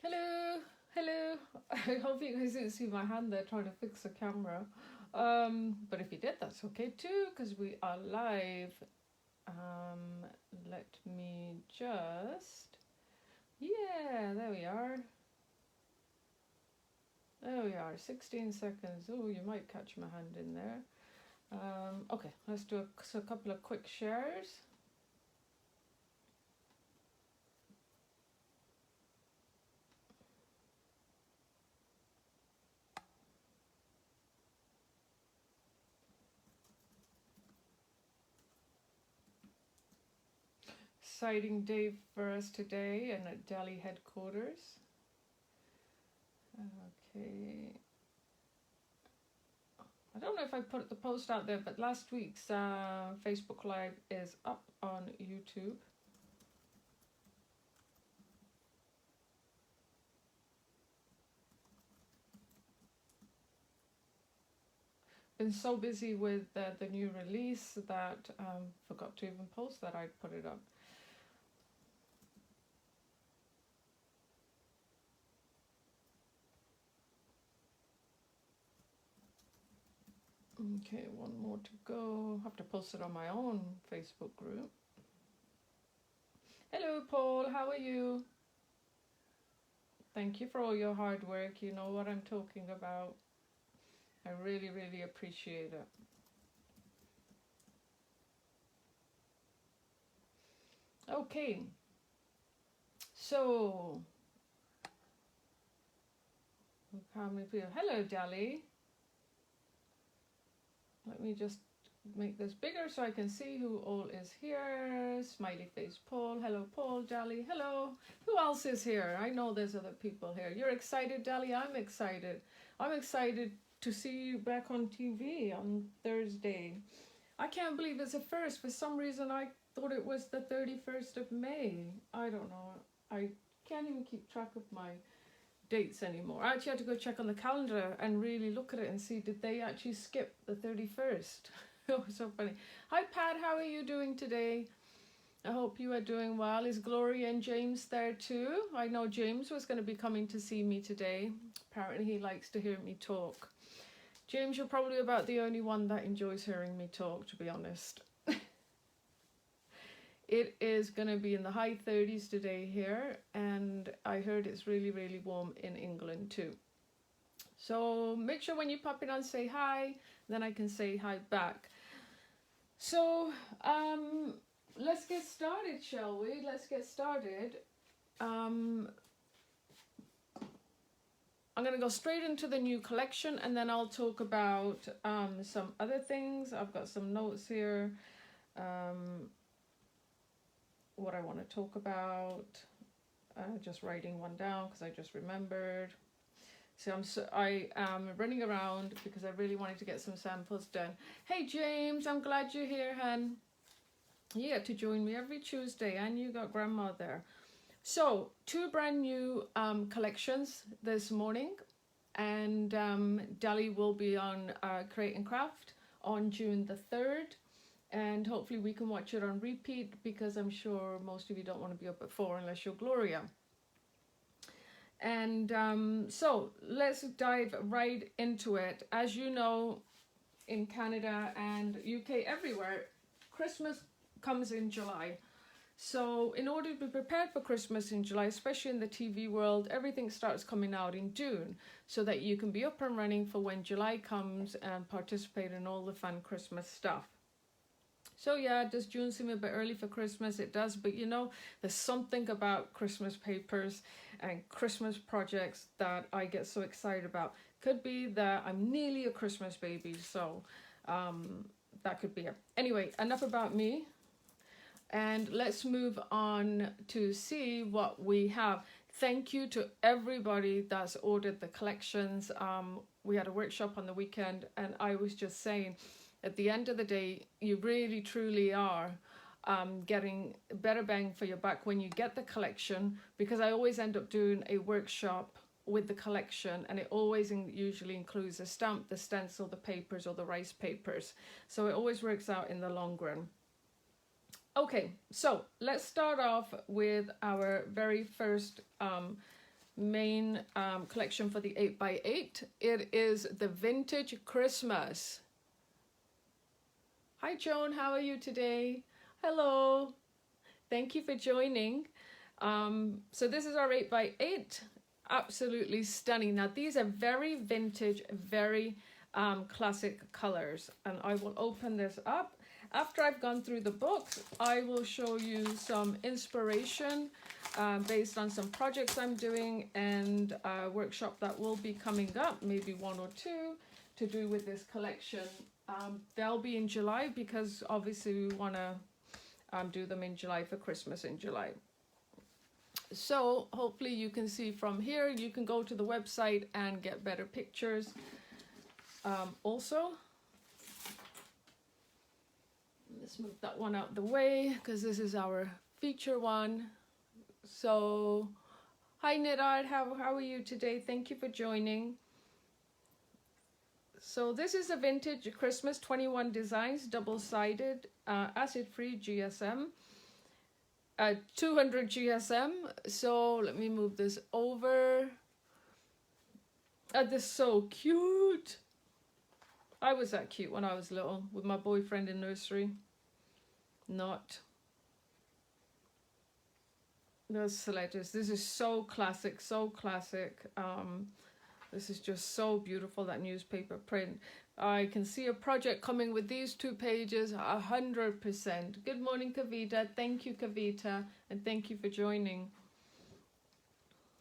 Hello, hello. I hope you guys didn't see my hand there trying to fix the camera. But if you did, that's okay too, because we are live. Let me just. Yeah, there we are. There we are, 16 seconds. Oh, you might catch my hand in there. Okay, let's do a couple of quick shares. Exciting day for us today and at Delhi headquarters. Okay. I don't know if I put the post out there, but last week's Facebook Live is up on YouTube. Been so busy with the new release that forgot to even post that I'd put it up. Okay, one more to go. Have to post it on my own Facebook group. Hello, Paul. How are you? Thank you for all your hard work. You know what I'm talking about. I really, really appreciate it. Okay. So, how many people? Hello, Dali. Let me just make this bigger so I can see who all is here. Smiley face Paul. Hello, Paul. Dali. Hello. Who else is here? I know there's other people here. You're excited, Dali? I'm excited. I'm excited to see you back on TV on Thursday. I can't believe it's the first. For some reason, I thought it was the 31st of May. I don't know. I can't even keep track of my dates anymore. I actually had to go check on the calendar and really look at it and see, did they actually skip the 31st? It was so funny. Hi Pat, how are you doing today? I hope you are doing well. Is Gloria and James there too? I know James was going to be coming to see me today. Apparently he likes to hear me talk. James, you're probably about the only one that enjoys hearing me talk, to be honest. It is going to be in the high 30s today here, and I heard it's really, really warm in England too. So make sure when you pop in on, say hi, then I can say hi back. So let's get started, shall we? Let's get started. I'm going to go straight into the new collection, and then I'll talk about some other things. I've got some notes here. What I want to talk about, just writing one down because I just remembered. So I am running around because I really wanted to get some samples done. Hey James, I'm glad you're here, hun. You get to join me every Tuesday, and you got grandma there. So 2 brand new collections this morning, and Dali will be on Create and Craft on June the 3rd. And hopefully we can watch it on repeat, because I'm sure most of you don't want to be up at 4 unless you're Gloria. And so let's dive right into it. As you know, in Canada and UK, everywhere, Christmas comes in July. So in order to be prepared for Christmas in July, especially in the TV world, everything starts coming out in June, so that you can be up and running for when July comes and participate in all the fun Christmas stuff. So yeah, does June seem a bit early for Christmas? It does, but you know, there's something about Christmas papers and Christmas projects that I get so excited about. Could be that I'm nearly a Christmas baby, so that could be it. Anyway, enough about me. And let's move on to see what we have. Thank you to everybody that's ordered the collections. We had a workshop on the weekend, and I was just saying, at the end of the day, you really truly are getting better bang for your buck when you get the collection, because I always end up doing a workshop with the collection, and it always usually includes a stamp, the stencil, the papers, or the rice papers. So it always works out in the long run. Okay, so let's start off with our very first main collection for the 8x8. It is the Vintage Christmas. Hi Joan, how are you today? Hello, thank you for joining. So this is our 8x8, absolutely stunning. Now these are very vintage, very classic colors, and I will open this up. After I've gone through the books, I will show you some inspiration based on some projects I'm doing and a workshop that will be coming up, maybe one or two, to do with this collection. They'll be in July because obviously we want to do them in July for Christmas in July. So hopefully you can see from here, you can go to the website and get better pictures. Also, let's move that one out the way because this is our feature one. So hi Nite, how are you today? Thank you for joining. So this is a Vintage Christmas 21 Designs, double-sided, acid-free GSM, 200 GSM. So let me move this over. This is so cute. I was that cute when I was little with my boyfriend in nursery. Not. Those letters. This is so classic, so classic. This is just so beautiful, that newspaper print. I can see a project coming with these two pages, 100%. Good morning, Kavita. Thank you, Kavita, and thank you for joining.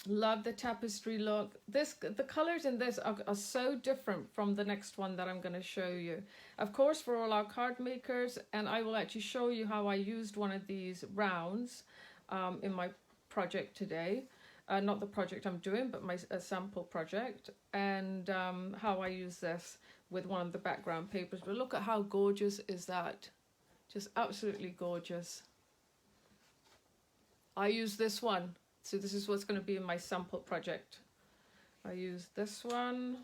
Love the tapestry look. The colors in this are so different from the next one that I'm going to show you. Of course, for all our card makers, and I will actually show you how I used one of these rounds in my project today. Not the project I'm doing, but my sample project, and how I use this with one of the background papers. But look at how gorgeous is that. Just absolutely gorgeous. I use this one. So this is what's going to be in my sample project. I use this one,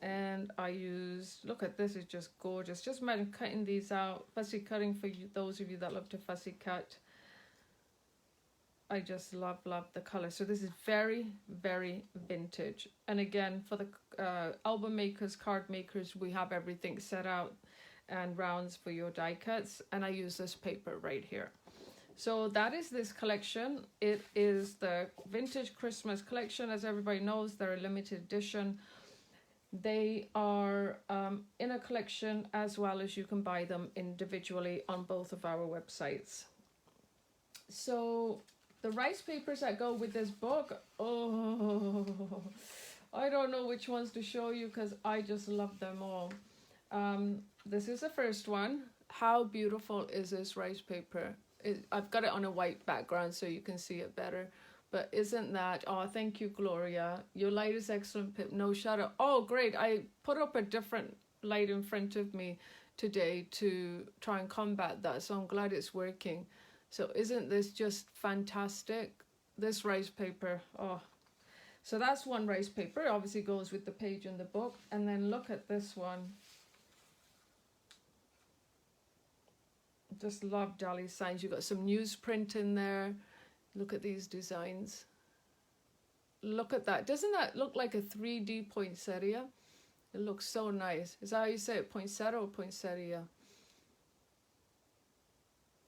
and I use, look at this, it's just gorgeous. Just imagine cutting these out, fussy cutting for you, those of you that love to fussy cut. I just love the color. So this is very, very vintage. And again, for the album makers, card makers, we have everything set out and rounds for your die cuts. And I use this paper right here. So that is this collection. It is the Vintage Christmas collection. As everybody knows, they're a limited edition. They are in a collection, as well as you can buy them individually on both of our websites. So the rice papers that go with this book, oh, I don't know which ones to show you because I just love them all. This is the first one. How beautiful is this rice paper? I've got it on a white background so you can see it better. But isn't that, oh, thank you, Gloria. Your light is excellent, Pip. No shadow. Oh, great. I put up a different light in front of me today to try and combat that. So I'm glad it's working. So isn't this just fantastic? This rice paper, oh. So that's one rice paper, obviously goes with the page in the book. And then look at this one. Just love Dali's signs. You've got some newsprint in there. Look at these designs. Look at that. Doesn't that look like a 3D poinsettia? It looks so nice. Is that how you say it? Poinsettia or poinsettia?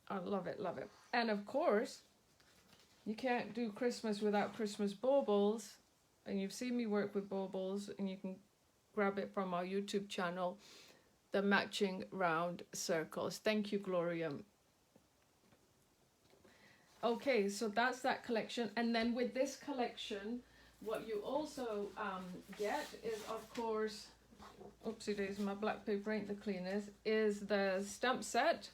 I love it, love it. And of course, you can't do Christmas without Christmas baubles. And you've seen me work with baubles, and you can grab it from our YouTube channel. The matching round circles. Thank you, Gloria. Okay, so that's that collection. And then with this collection, what you also get is, of course, oopsie days, my black paper ain't the cleanest, is the stamp set.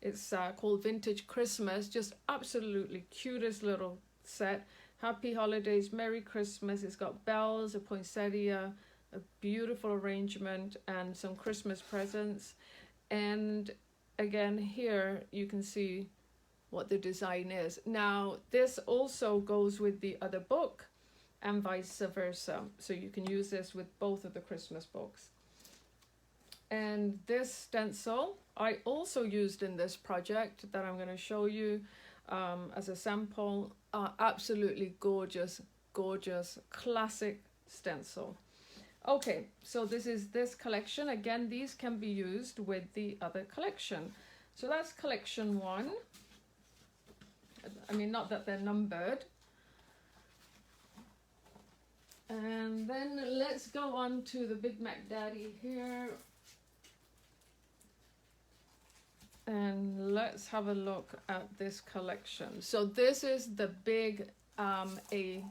It's called Vintage Christmas. Just absolutely cutest little set. Happy holidays, Merry Christmas. It's got bells, a poinsettia, a beautiful arrangement, and some Christmas presents. And again, here you can see what the design is. Now, this also goes with the other book and vice versa. So you can use this with both of the Christmas books. And this stencil I also used in this project that I'm going to show you as a sample. Absolutely gorgeous gorgeous classic stencil. Okay, so this is this collection. Again, these can be used with the other collection. So that's collection 1. I mean, not that they're numbered. And then let's go on to the Big Mac Daddy here. And let's have a look at this collection. So this is the big A3.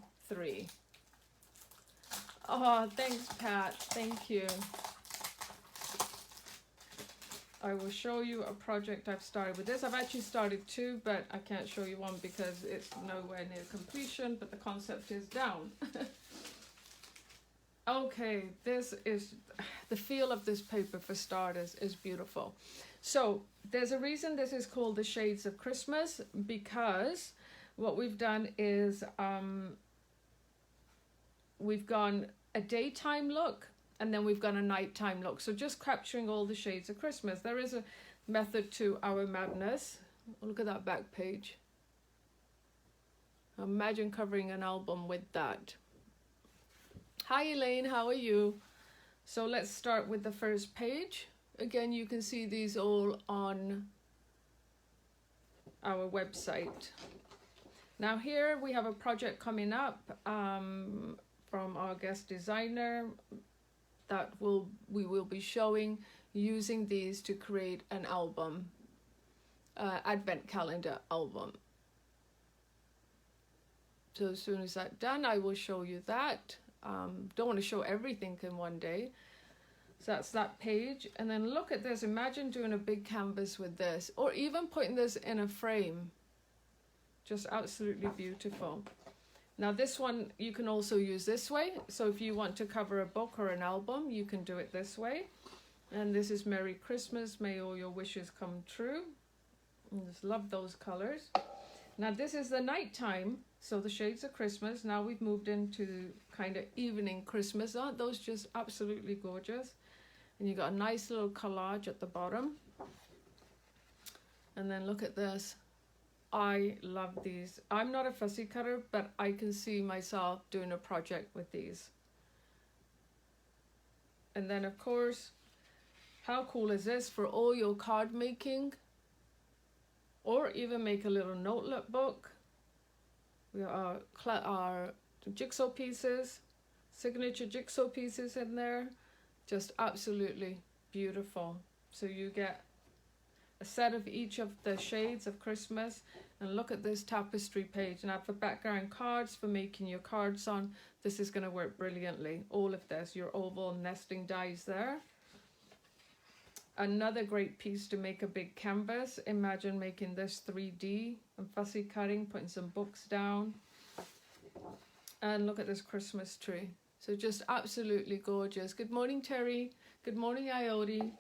Oh, thanks, Pat. Thank you. I will show you a project I've started with this. I've actually started 2, but I can't show you one because it's nowhere near completion, but the concept is down. Okay, this is, the feel of this paper for starters is beautiful. So there's a reason this is called the Shades of Christmas, because what we've done is we've gone a daytime look and then we've gone a nighttime look. So just capturing all the shades of Christmas. There is a method to our madness. Look at that back page. Imagine covering an album with that. Hi Elaine, how are you? So let's start with the first page. Again, you can see these all on our website. Now here we have a project coming up from our guest designer that we will be showing using these to create an album, advent calendar album. So as soon as that's done, I will show you that. Don't want to show everything in one day. So that's that page. And then look at this. Imagine doing a big canvas with this, or even putting this in a frame. Just absolutely beautiful. Now this one you can also use this way. So if you want to cover a book or an album, you can do it this way. And this is Merry Christmas. May all your wishes come true. I just love those colors. Now this is the nighttime. So the Shades of Christmas. Now we've moved into kind of evening Christmas. Aren't those just absolutely gorgeous? And you got a nice little collage at the bottom. And then look at this. I love these. I'm not a fussy cutter, but I can see myself doing a project with these. And then of course, how cool is this for all your card making? Or even make a little notebook book. We are our jigsaw pieces, signature jigsaw pieces in there. Just absolutely beautiful. So you get a set of each of the shades of Christmas. And look at this tapestry page. Now for background cards, for making your cards on, this is going to work brilliantly. All of this, your oval nesting dies there. Another great piece to make a big canvas. Imagine making this 3D and fussy cutting, putting some books down. And look at this Christmas tree. So just absolutely gorgeous. Good morning, Terry. Good morning, Ioti.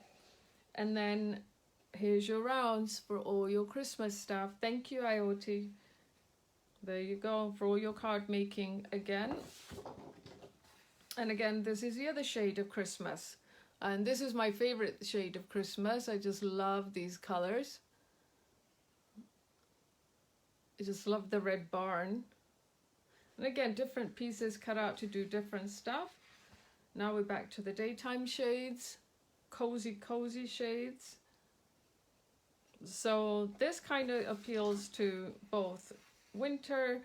And then here's your rounds for all your Christmas stuff. Thank you, Ioti. There you go, for all your card making again. And again, this is the other shade of Christmas. And this is my favorite shade of Christmas. I just love these colors. I just love the red barn. And again, different pieces cut out to do different stuff. Now we're back to the daytime shades. Cozy, cozy shades. So this kind of appeals to both winter,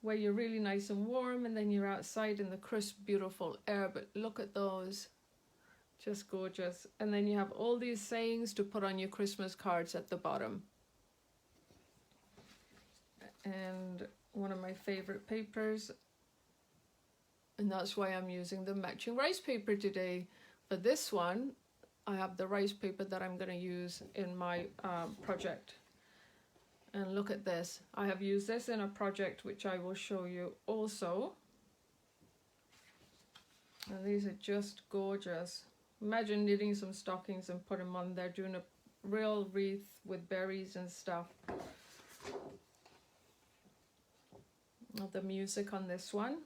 where you're really nice and warm, and then you're outside in the crisp, beautiful air. But look at those. Just gorgeous. And then you have all these sayings to put on your Christmas cards at the bottom. And one of my favorite papers. And that's why I'm using the matching rice paper today. For this one, I have the rice paper that I'm going to use in my project. And look at this. I have used this in a project which I will show you also. And these are just gorgeous. Imagine knitting some stockings and put them on there, doing a real wreath with berries and stuff. The music on this one.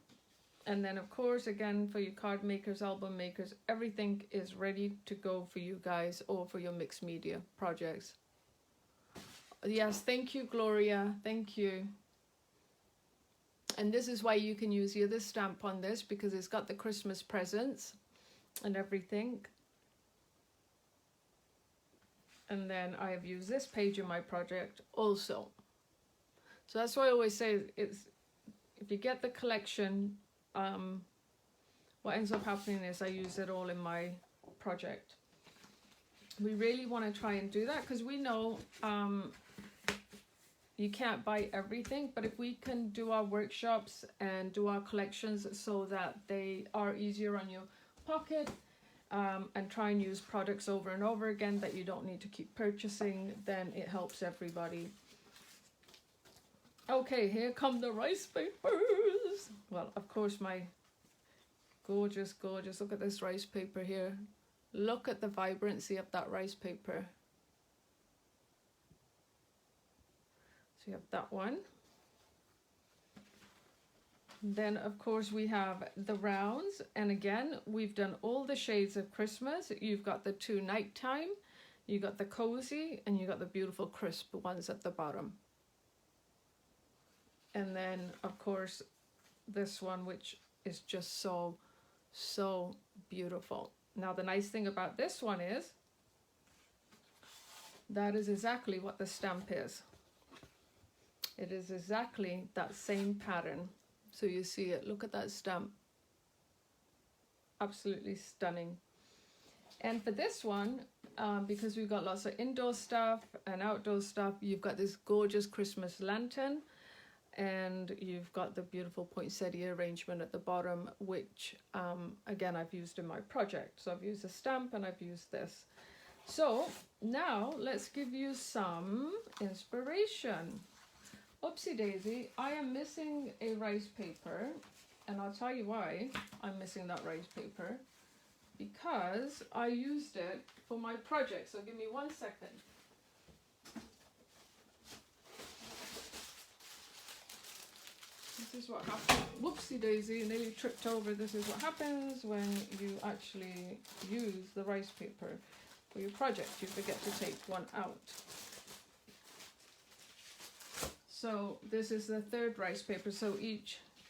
And then of course, again, for your card makers, album makers, everything is ready to go for you guys, or for your mixed media projects. Yes, thank you, Gloria. Thank you. And this is why you can use the other stamp on this, because it's got the Christmas presents and everything. And then I have used this page in my project also. So that's why I always say, it's if you get the collection, what ends up happening is I use it all in my project. We really want to try and do that, because we know you can't buy everything, but if we can do our workshops and do our collections so that they are easier on your pocket, and try and use products over and over again that you don't need to keep purchasing, then it helps everybody. Okay, here come the rice papers. Well, of course, my gorgeous, gorgeous, look at this rice paper here. Look at the vibrancy of that rice paper. So you have that one. Then of course we have the rounds, and again we've done all the shades of Christmas. You've got the 2 nighttime, you got the cozy, and you got the beautiful crisp ones at the bottom. And then of course this one, which is just so beautiful. Now the nice thing about this one is that is exactly what the stamp is. It is exactly that same pattern. So you see it, look at that stamp. Absolutely stunning. And for this one, because we've got lots of indoor stuff and outdoor stuff, you've got this gorgeous Christmas lantern, and you've got the beautiful poinsettia arrangement at the bottom, which again I've used in my project. So I've used a stamp and I've used this. So now let's give you some inspiration. Oopsie daisy, I am missing a rice paper, and I'll tell you why I'm missing that rice paper. Because I used it for my project, so give me 1 second. This is what happens. Whoopsie daisy, nearly tripped over. This is what happens when you actually use the rice paper for your project. You forget to take one out. So this is the 3rd rice paper. So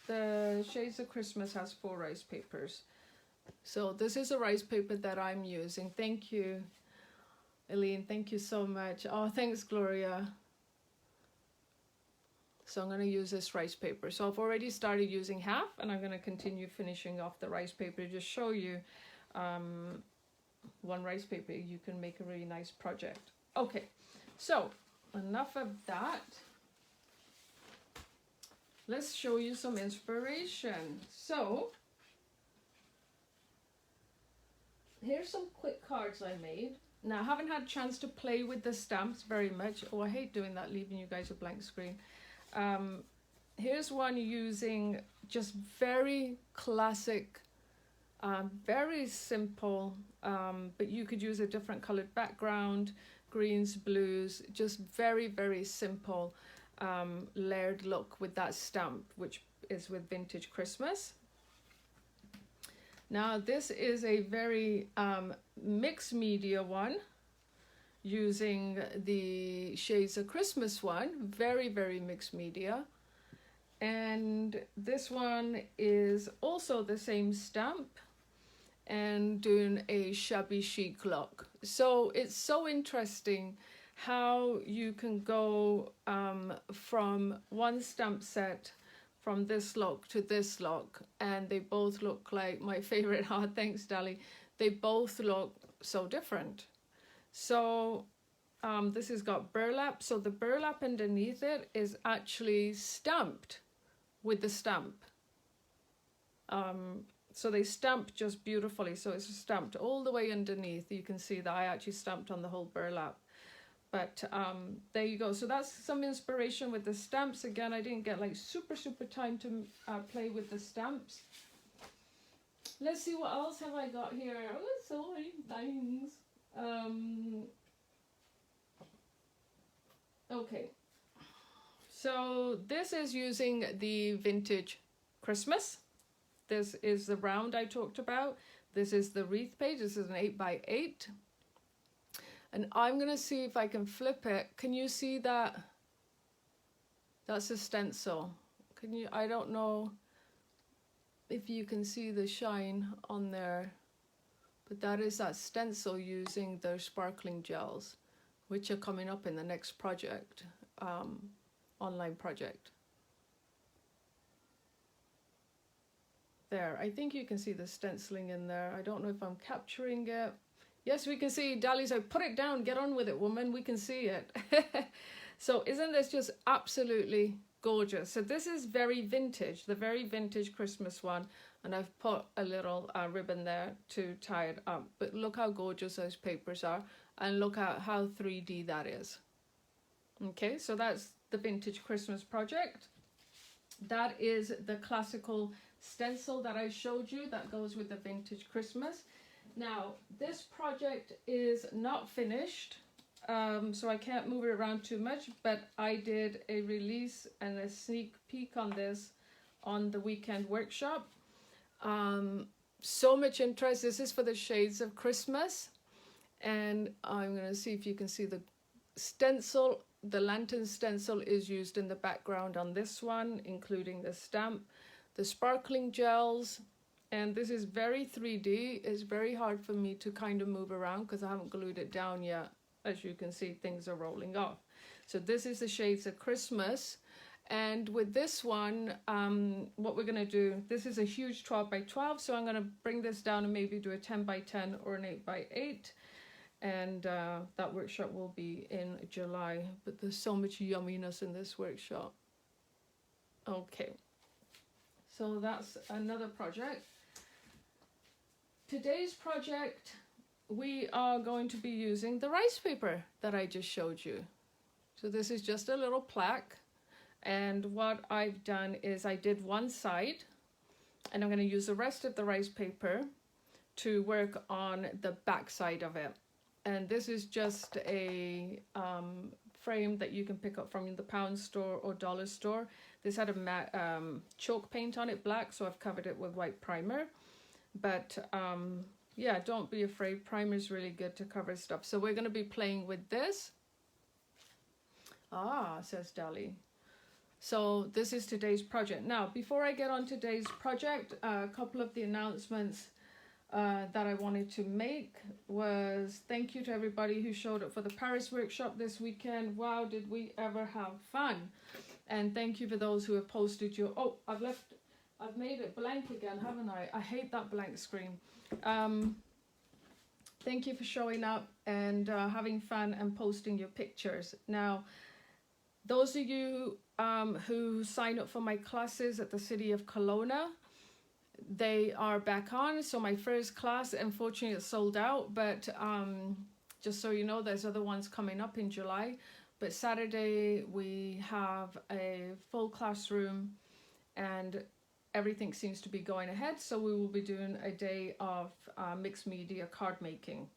the Shades of Christmas has 4 rice papers. So this is a rice paper that I'm using. Thank you, Eileen. Thank you so much. Oh, thanks, Gloria. So I'm going to use this rice paper. So I've already started using half, and I'm going to continue finishing off the rice paper to just show you 1 rice paper. You can make a really nice project. Okay, so enough of that. Let's show you some inspiration. So here's some quick cards I made. Now I haven't had a chance to play with the stamps very much. Oh, I hate doing that, leaving you guys a blank screen. Here's one using just very classic, very simple, but you could use a different colored background, greens, blues, just very simple layered look with that stamp, which is with Vintage Christmas. Now this is a very mixed media one, using the Shades of Christmas one, very mixed media. And this one is also the same stamp and doing a shabby chic look. So it's so interesting how you can go from one stamp set from this look to this look, and they both look like my favorite. Oh, thanks, Dali. They both look so different. So this has got burlap. So the burlap underneath it is actually stamped with the stamp. So they stamp just beautifully. So it's stamped all the way underneath. You can see that I actually stamped on the whole burlap. But there you go. So that's some inspiration with the stamps. Again, I didn't get like super time to play with the stamps. Let's see, what else have I got here? Oh, so many things. Okay. So this is using the Vintage Christmas. This is the round I talked about. This is the wreath page. This is an 8x8. And I'm going to see if I can flip it. Can you see that? That's a stencil. Can you, I don't know if you can see the shine on there, but that is that stencil using those sparkling gels, which are coming up in the next project, online project. There, I think you can see the stenciling in there. I don't know if I'm capturing it. Yes, we can see. Dali's like, put it down, get on with it, woman. We can see it. So isn't this just absolutely gorgeous? So this is very vintage, the very vintage Christmas one. And I've put a little ribbon there to tie it up. But look how gorgeous those papers are. And look at how 3D that is. Okay, so that's the vintage Christmas project. That is the classical stencil that I showed you that goes with the vintage Christmas. Now, this project is not finished, so I can't move it around too much, but I did a release and a sneak peek on this on the weekend workshop. So much interest. This is for the shades of Christmas, and I'm going to see if you can see the stencil. The lantern stencil is used in the background on this one, including the stamp, the sparkling gels, and this is very 3D. It's very hard for me to kind of move around because I haven't glued it down yet. As you can see, things are rolling off. So this is the shades of Christmas. And with this one, what we're going to do, this is a huge 12 by 12. So I'm going to bring this down and maybe do a 10 by 10 or an 8 by 8. And that workshop will be in July. But there's so much yumminess in this workshop. Okay. So that's another project. Today's project, we are going to be using the rice paper that I just showed you. So this is just a little plaque. And what I've done is I did one side, and I'm going to use the rest of the rice paper to work on the back side of it. And this is just a frame that you can pick up from the pound store or dollar store. This had a matte chalk paint on it, black, so I've covered it with white primer. But yeah, don't be afraid. Primer is really good to cover stuff. So we're going to be playing with this. Ah, says Dali. So this is today's project. Now, before I get on today's project, a couple of the announcements that I wanted to make was thank you to everybody who showed up for the Paris workshop this weekend. Wow, did we ever have fun. And thank you for those who have posted your... Oh, I've made it blank again, haven't I? I hate that blank screen. Thank you for showing up and having fun and posting your pictures. Now, those of you who sign up for my classes at the City of Kelowna, they are back on. So my first class, unfortunately, it's sold out, but just so you know, there's other ones coming up in July. But Saturday, we have a full classroom and everything seems to be going ahead. So we will be doing a day of mixed media card making.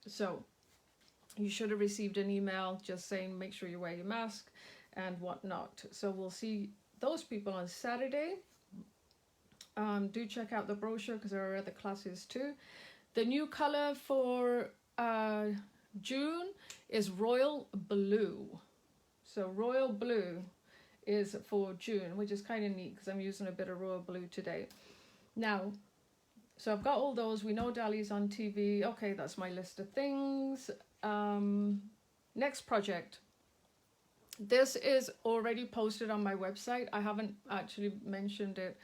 So you should have received an email just saying, make sure you wear your mask and whatnot. So we'll see those people on Saturday. Do check out the brochure because there are other classes too. The new color for June is Royal Blue. So Royal Blue is for June, which is kind of neat because I'm using a bit of Royal Blue today. Now, so I've got all those. We know Dali's on TV. Okay, that's my list of things. Next project. This is already posted on my website. I haven't actually mentioned it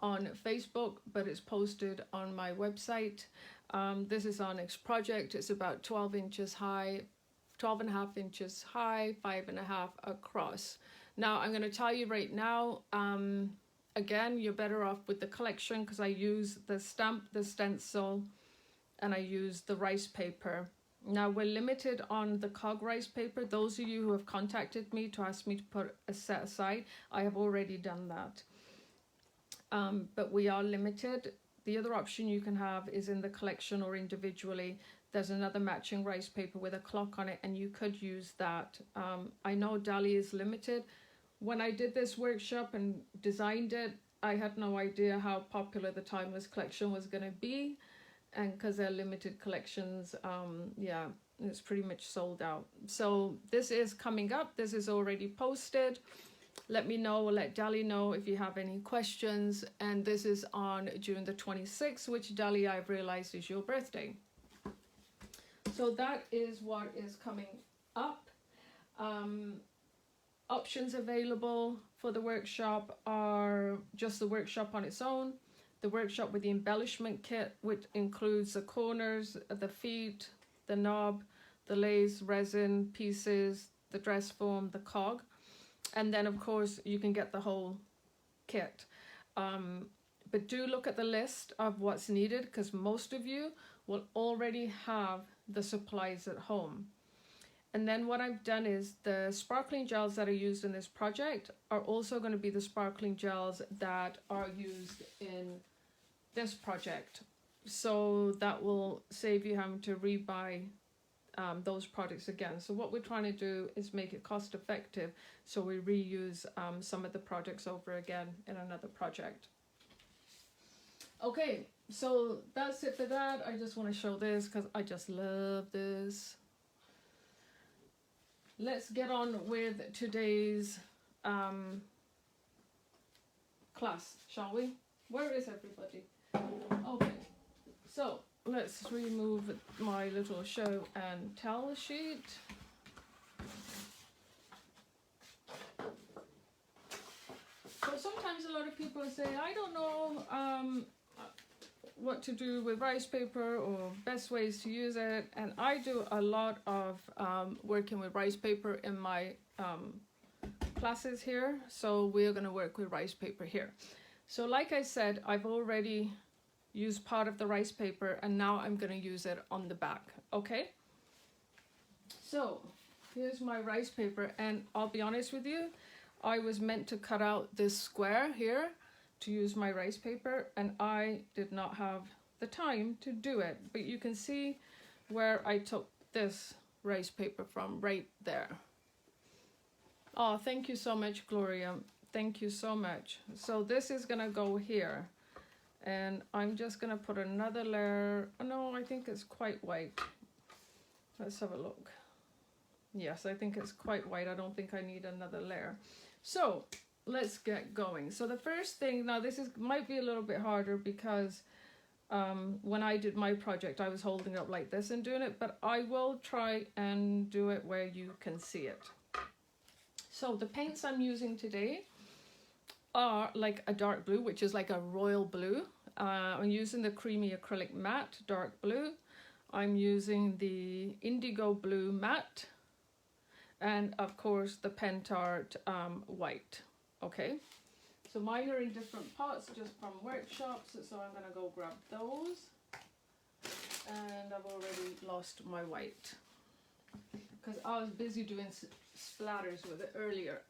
on Facebook, but it's posted on my website. This is our next project. It's about 12 inches high, 12.5 inches high, 5.5 across. Now, I'm going to tell you right now, again, you're better off with the collection because I use the stamp, the stencil, and I use the rice paper. Now, we're limited on the cog rice paper. Those of you who have contacted me to ask me to put a set aside, I have already done that. But we are limited. The other option you can have is in the collection or individually. There's another matching rice paper with a clock on it, and you could use that. I know Dali is limited. When I did this workshop and designed it, I had no idea how popular the Timeless collection was going to be. And because they're limited collections, yeah, it's pretty much sold out. So this is coming up. This is already posted. let me know, or let Dali know if you have any questions. And this is on June the 26th, which, Dali, I've realized is your birthday. So that is what is coming up. Options available for the workshop are just the workshop on its own, the workshop with the embellishment kit, which includes the corners, the feet, the knob, the lace, resin pieces, the dress form, the cog, and then of course you can get the whole kit. But do look at the list of what's needed, because most of you will already have the supplies at home. And then what I've done is the sparkling gels that are used in this project are also going to be the sparkling gels that are used in this project. So that will save you having to rebuy those products again. So what we're trying to do is make it cost effective, so we reuse some of the products over again in another project. Okay, so that's it for that. I just want to show this because I just love this. Let's get on with today's class, shall we? Where is everybody? Okay, so let's remove my little show and tell sheet. So sometimes a lot of people say, I don't know what to do with rice paper or best ways to use it, and I do a lot of working with rice paper in my classes here, so we're going to work with rice paper here. So like I said, I've already used part of the rice paper, and now I'm going to use it on the back. Okay, so here's my rice paper, and I'll be honest with you, I was meant to cut out this square here to use my rice paper, and I did not have the time to do it. But you can see where I took this rice paper from, right there. Oh, thank you so much, Gloria. Thank you so much. So this is gonna go here, and I'm just gonna put another layer. Oh, no, I think it's quite white. Let's have a look. Yes, I think it's quite white. I don't think I need another layer. So let's get going. So the first thing, now this might be a little bit harder because when I did my project, I was holding it up like this and doing it, but I will try and do it where you can see it. So the paints I'm using today are like a dark blue, which is like a royal blue. I'm using the creamy acrylic matte dark blue. I'm using the indigo blue matte, and of course the Pentart white. Okay, so mine are in different pots just from workshops, so I'm gonna go grab those. And I've already lost my white because I was busy doing splatters with it earlier.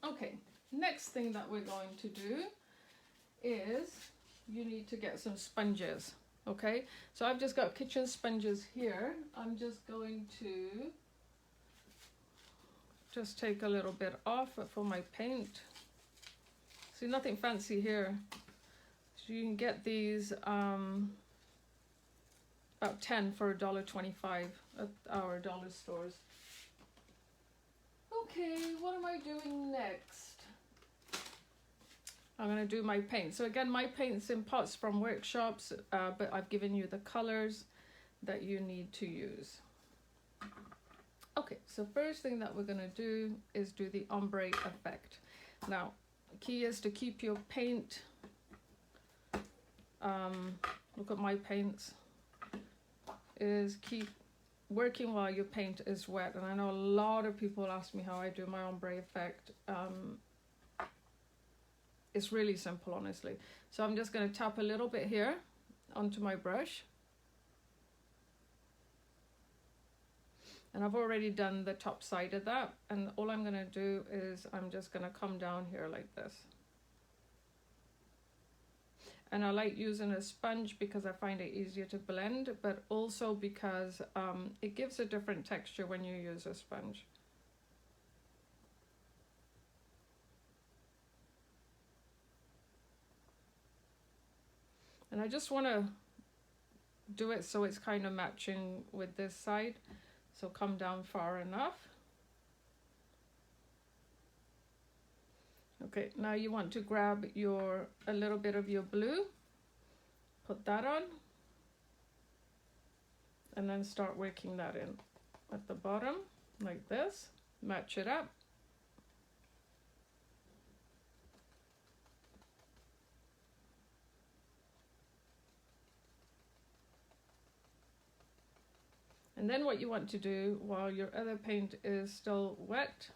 Okay, next thing that we're going to do is you need to get some sponges. Okay, so I've just got kitchen sponges here. I'm just going to just take a little bit off for my paint. See, nothing fancy here. So you can get these about 10 for $1.25 at our dollar stores. Okay, what am I doing next? I'm gonna do my paint. So again, my paint's in pots from workshops, but I've given you the colors that you need to use. Okay, so first thing that we're gonna do is do the ombre effect. Now, the key is to keep your paint, look at my paints, is keep working while your paint is wet. And I know a lot of people ask me how I do my ombre effect. It's really simple, honestly. So I'm just gonna tap a little bit here onto my brush. And I've already done the top side of that, and all I'm gonna do is I'm just gonna come down here like this. And I like using a sponge because I find it easier to blend, but also because it gives a different texture when you use a sponge. And I just wanna do it so it's kind of matching with this side. So come down far enough. Okay, now you want to grab a little bit of your blue, put that on, and then start working that in at the bottom like this. Match it up. And then what you want to do while your other paint is still wet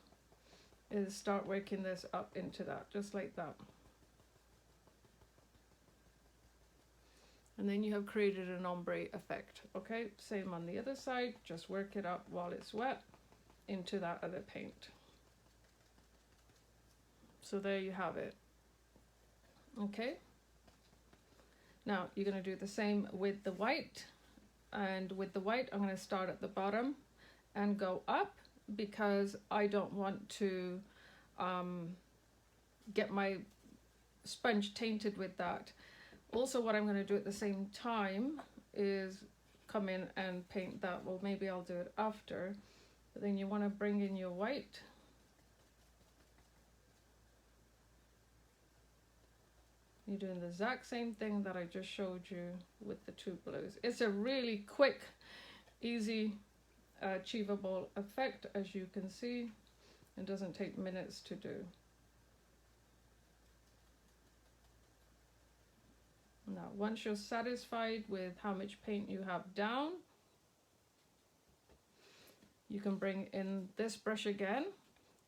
is start working this up into that, just like that. And then you have created an ombre effect. Okay, same on the other side, just work it up while it's wet into that other paint. So there you have it. Okay, now you're going to do the same with the white. And with the white, I'm going to start at the bottom and go up, because I don't want to get my sponge tainted with that. Also, what I'm going to do at the same time is come in and paint that. Well, maybe I'll do it after, but then you want to bring in your white. You're doing the exact same thing that I just showed you with the two blues. It's a really quick, easy, achievable effect, as you can see. It doesn't take minutes to do. Now, once you're satisfied with how much paint you have down, you can bring in this brush again,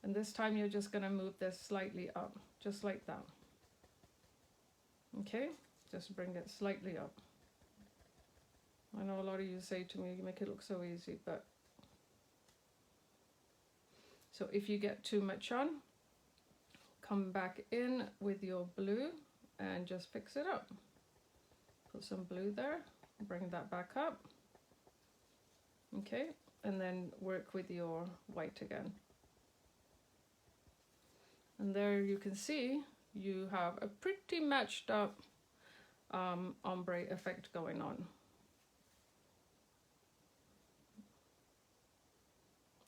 and this time you're just going to move this slightly up, just like that. Okay, just bring it slightly up. I know a lot of you say to me, you make it look so easy, but so if you get too much on, come back in with your blue and just fix it up. Put some blue there, bring that back up. Okay, and then work with your white again. And there you can see you have a pretty matched up ombre effect going on.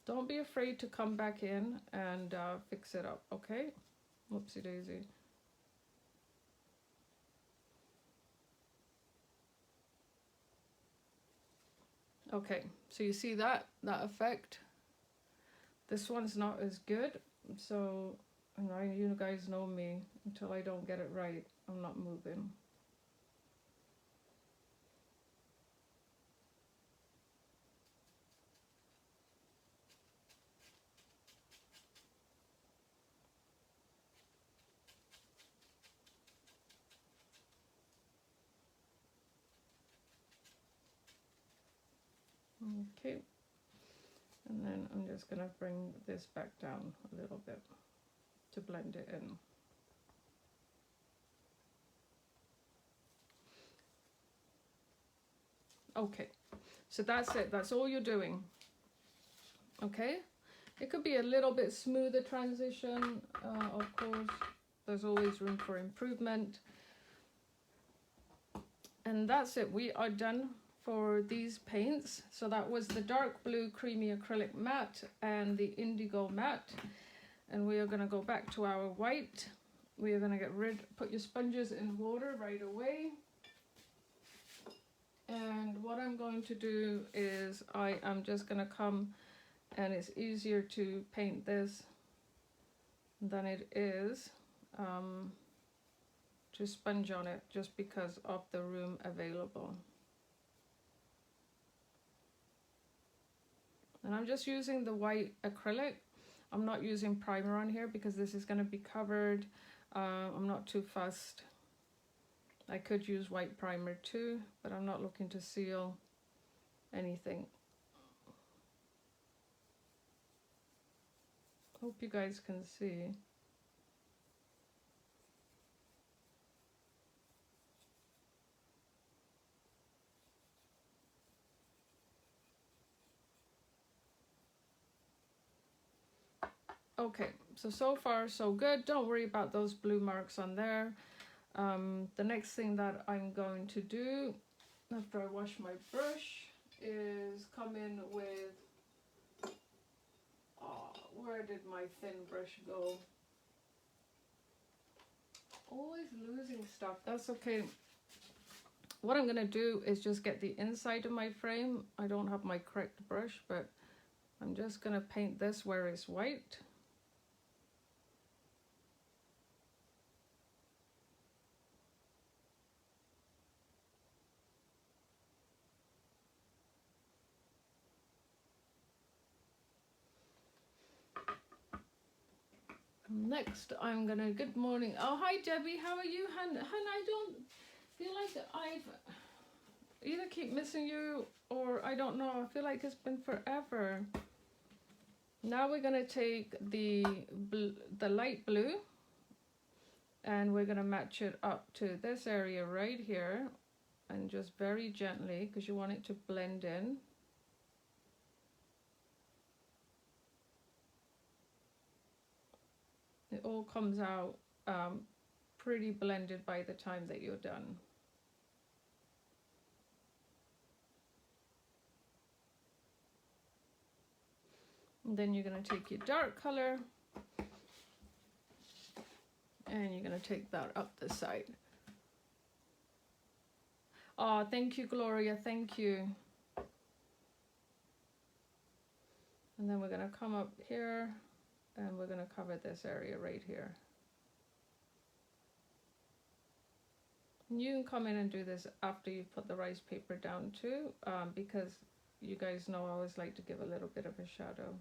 Don't be afraid to come back in and fix it up, okay? Whoopsie daisy. Okay, so you see that effect? This one's not as good, so you guys know me, until I don't get it right, I'm not moving. Okay, and then I'm just going to bring this back down a little bit to blend it in. Okay, so that's it, that's all you're doing. Okay, it could be a little bit smoother transition, of course, there's always room for improvement. And that's it, we are done for these paints. So that was the dark blue creamy acrylic matte and the indigo matte. And we are going to go back to our white. We are going to put your sponges in water right away. And what I'm going to do is I am just going to come, and it's easier to paint this than it is to sponge on it, just because of the room available. And I'm just using the white acrylic. I'm not using primer on here because this is going to be covered. I'm not too fussed. I could use white primer too, but I'm not looking to seal anything. Hope you guys can see. Okay, so far so good. Don't worry about those blue marks on there. The next thing that I'm going to do after I wash my brush is come in with, where did my thin brush go? Always losing stuff. That's okay. What I'm going to do is just get the inside of my frame. I don't have my correct brush, but I'm just going to paint this where it's white. Next, I'm going to, good morning. Oh, hi, Debbie. How are you, Hun? I don't feel like I've either keep missing you or I don't know. I feel like it's been forever. Now we're going to take the light blue and we're going to match it up to this area right here, and just very gently, because you want it to blend in. It all comes out pretty blended by the time that you're done. And then you're going to take your dark color and you're going to take that up the side. Oh, thank you, Gloria. Thank you. And then we're going to come up here and we're going to cover this area right here. And you can come in and do this after you've put the rice paper down too, because you guys know I always like to give a little bit of a shadow.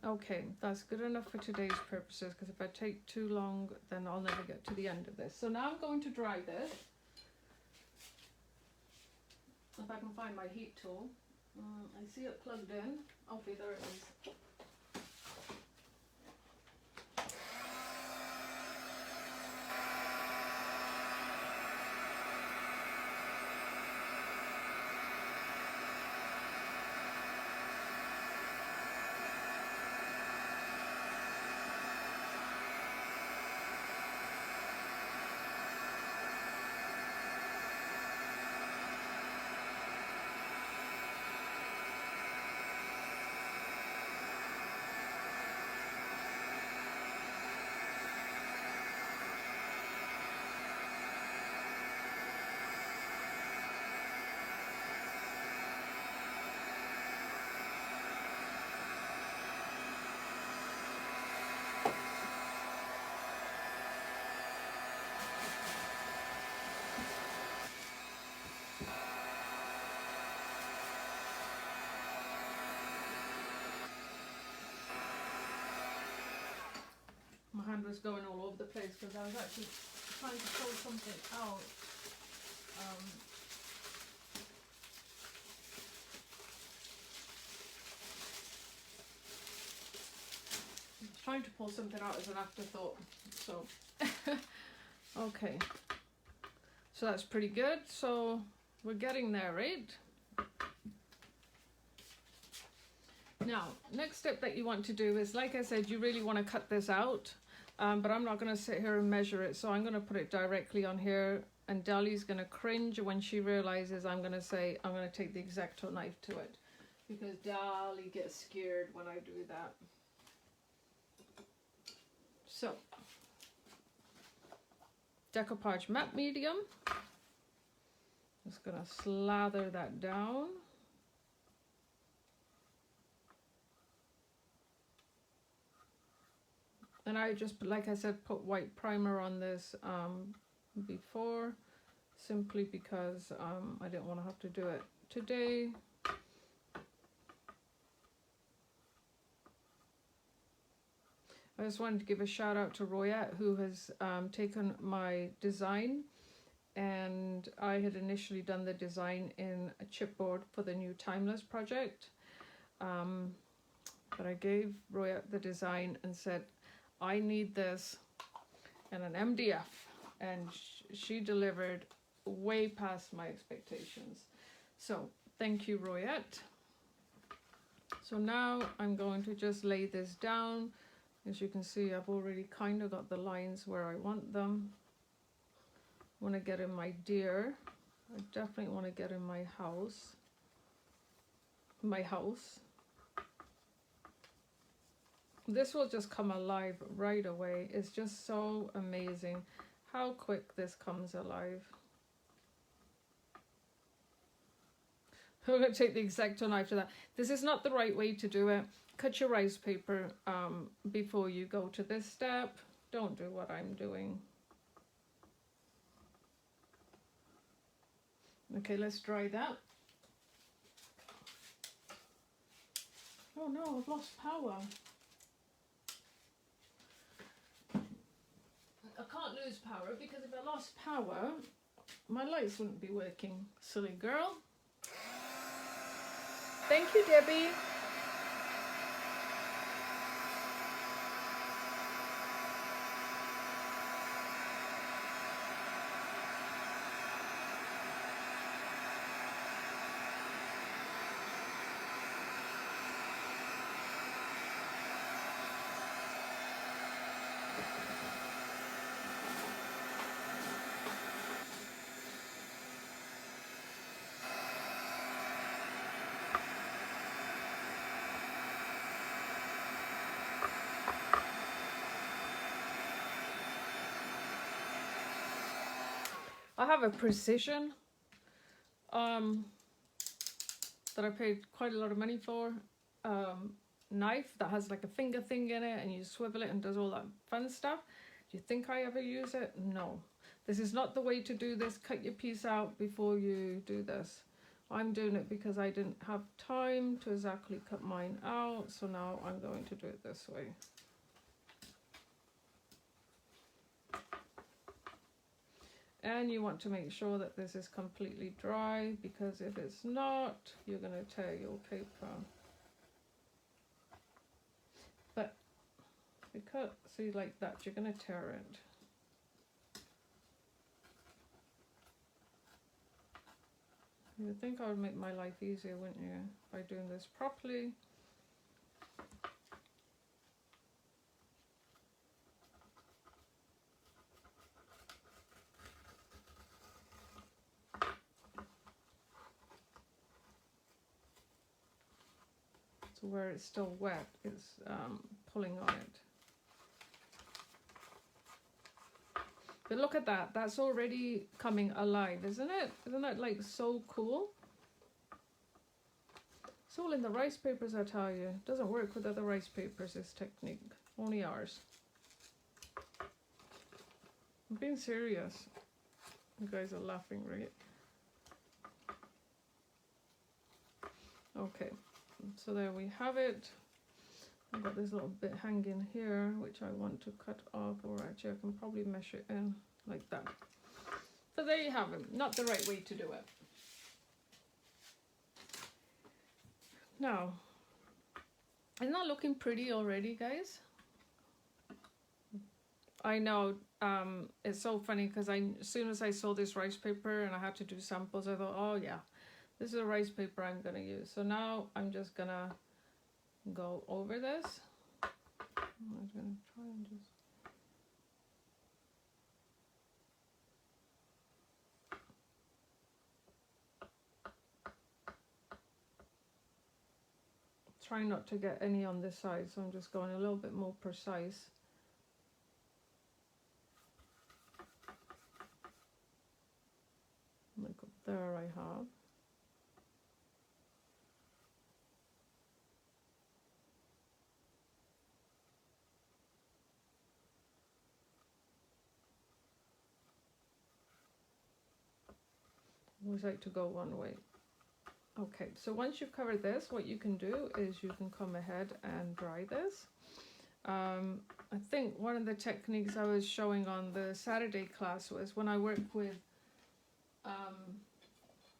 Okay, that's good enough for today's purposes, because if I take too long, then I'll never get to the end of this. So now I'm going to dry this. If I can find my heat tool. I see it plugged in. Okay, there it is. My hand was going all over the place because I was actually trying to pull something out. Trying to pull something out as an afterthought. So, okay. So that's pretty good. So we're getting there, right? Now, next step that you want to do is, like I said, you really want to cut this out, but I'm not going to sit here and measure it, so I'm going to put it directly on here, and Dali's going to cringe when she realizes I'm going to say I'm going to take the X-Acto knife to it, because Dali gets scared when I do that. So, Decoupage matte medium, just going to slather that down. And I just, like I said, put white primer on this before, simply because I didn't want to have to do it today. I just wanted to give a shout out to Royette, who has taken my design, and I had initially done the design in a chipboard for the new Timeless project, but I gave Royette the design and said, I need this and an MDF, and she delivered way past my expectations. So thank you, Royette. So now I'm going to just lay this down As you can see, I've already kind of got the lines where I want them. I want to get in my deer. I definitely want to get in my house. This will just come alive right away. It's just so amazing how quick this comes alive. We're going to take the X-Acto knife to that. This is not the right way to do it. Cut your rice paper before you go to this step. Don't do what I'm doing. Okay, let's dry that. Oh no, I've lost power. I can't lose power because if I lost power, my lights wouldn't be working. Silly girl. Thank you, Debbie. I have a precision that I paid quite a lot of money for, knife that has like a finger thing in it and you swivel it and does all that fun stuff. Do you think I ever use it? No. This is not the way to do this. Cut your piece out before you do this. I'm doing it because I didn't have time to exactly cut mine out, so now I'm going to do it this way. And you want to make sure that this is completely dry, because if it's not, you're going to tear your paper. But because, see, like that, you're going to tear it. You would think I would make my life easier, wouldn't you, by doing this properly. So where it's still wet, it's pulling on it. But look at that, that's already coming alive, isn't it? Isn't that like so cool? It's all in the rice papers, I tell you. It doesn't work with other rice papers, this technique. Only ours. I'm being serious. You guys are laughing, right? Okay, so there we have it. I've got this little bit hanging here, which I want to cut off, or actually I can probably mesh it in like that. So there you have it. Not the right way to do it. Now, isn't that looking pretty already, guys? I know, it's so funny because as soon as I saw this rice paper and I had to do samples, I thought, oh yeah, this is a rice paper I'm gonna use. So now I'm just gonna go over this. I'm gonna try and just try not to get any on this side, so I'm just going a little bit more precise. Like up there I have. I always like to go one way. Okay, so once you've covered this, what you can do is you can come ahead and dry this. I think one of the techniques I was showing on the Saturday class was when I work with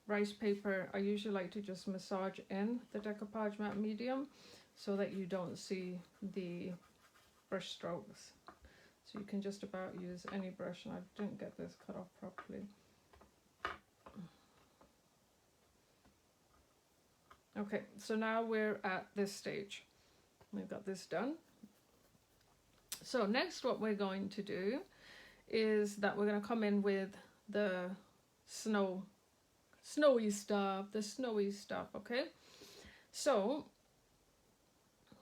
rice paper, I usually like to just massage in the decoupage matte medium so that you don't see the brush strokes. So you can just about use any brush, and I didn't get this cut off properly. Okay, so now we're at this stage. We've got this done. So next what we're going to do is that we're going to come in with the snowy stuff, okay? So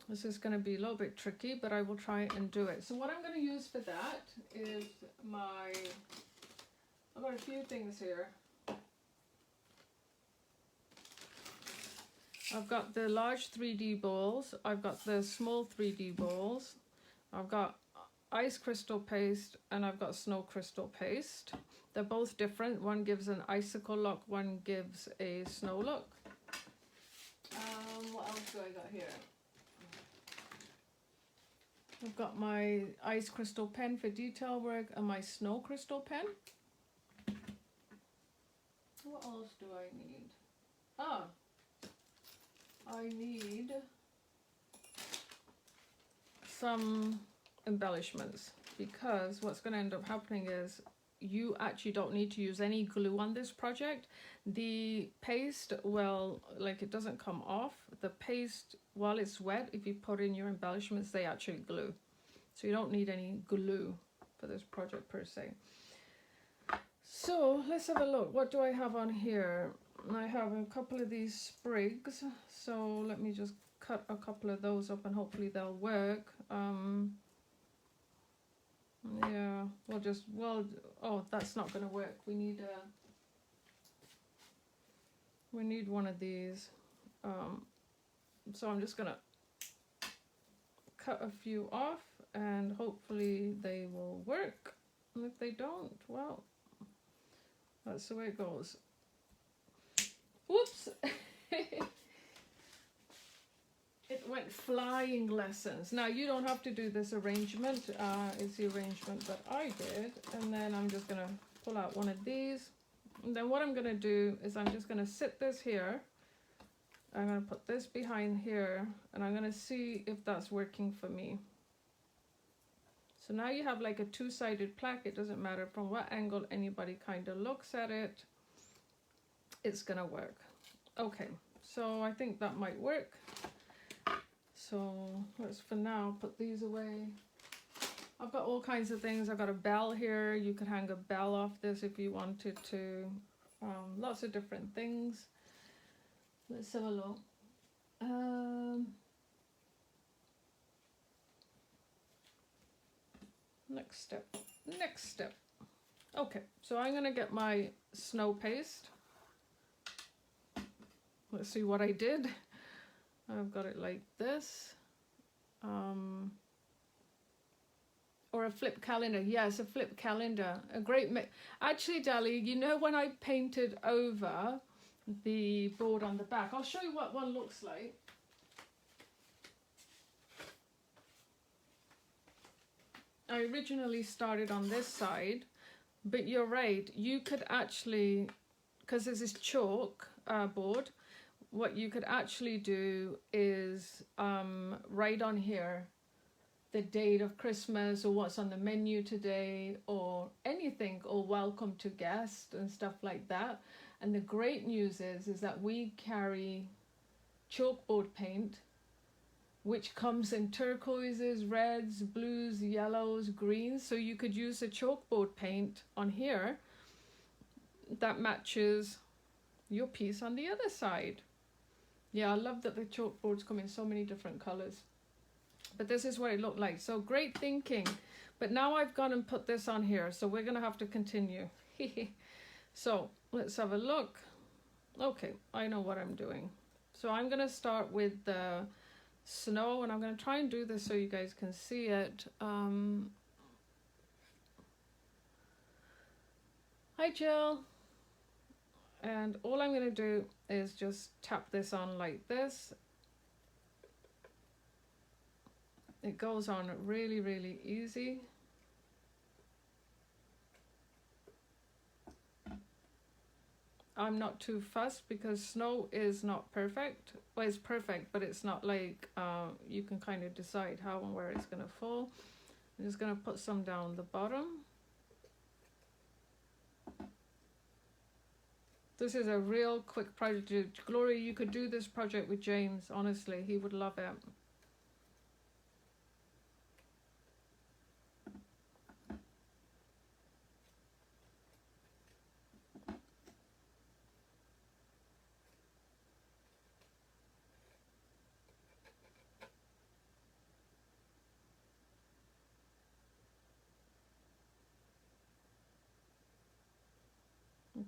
this is going to be a little bit tricky, but I will try and do it. So what I'm going to use for that is I've got a few things here. I've got the large 3D balls, I've got the small 3D balls, I've got ice crystal paste, and I've got snow crystal paste. They're both different. One gives an icicle look, one gives a snow look. What else do I got here? I've got my ice crystal pen for detail work and my snow crystal pen. What else do I need? I need some embellishments, because what's going to end up happening is you actually don't need to use any glue on this project. The paste will, like, it doesn't come off. The paste, while it's wet, if you put in your embellishments, they actually glue. So you don't need any glue for this project per se. So let's have a look. What do I have on here? I have a couple of these sprigs. So let me just cut a couple of those up and hopefully they'll work. Yeah, oh, that's not going to work. We need one of these. So I'm just going to cut a few off and hopefully they will work. And if they don't, well, that's the way it goes. Whoops! It went flying lessons. Now you don't have to do this arrangement. It's the arrangement that I did. And then I'm just going to pull out one of these. And then what I'm going to do is I'm just going to sit this here. I'm going to put this behind here. And I'm going to see if that's working for me. So now you have like a two-sided plaque. It doesn't matter from what angle anybody kind of looks at it. It's going to work. Okay, so I think that might work. So let's for now put these away. I've got all kinds of things. I've got a bell here. You could hang a bell off this if you wanted to. Lots of different things. Let's have a look. Next step. Okay, so I'm gonna get my snow paste. Let's see what I did. I've got it like this. Or a flip calendar. Yes, a flip calendar. A great actually, Dali, you know when I painted over the board on the back, I'll show you what one looks like. I originally started on this side, but you're right, you could actually, because there's this chalk board, what you could actually do is write on here the date of Christmas or what's on the menu today or anything, or welcome to guests and stuff like that. And the great news is that we carry chalkboard paint, which comes in turquoises, reds, blues, yellows, greens. So you could use a chalkboard paint on here that matches your piece on the other side. Yeah, I love that the chalkboards come in so many different colors. But this is what it looked like. So great thinking. But now I've gone and put this on here. So we're going to have to continue. So let's have a look. Okay, I know what I'm doing. So I'm going to start with the snow. And I'm going to try and do this so you guys can see it. Hi, Jill. And all I'm going to do is just tap this on like this. It goes on really, really easy. I'm not too fussed because snow is not perfect. Well, it's perfect, but it's not like you can kind of decide how and where it's going to fall. I'm just going to put some down the bottom. This is a real quick project. Gloria, you could do this project with James. Honestly, he would love it.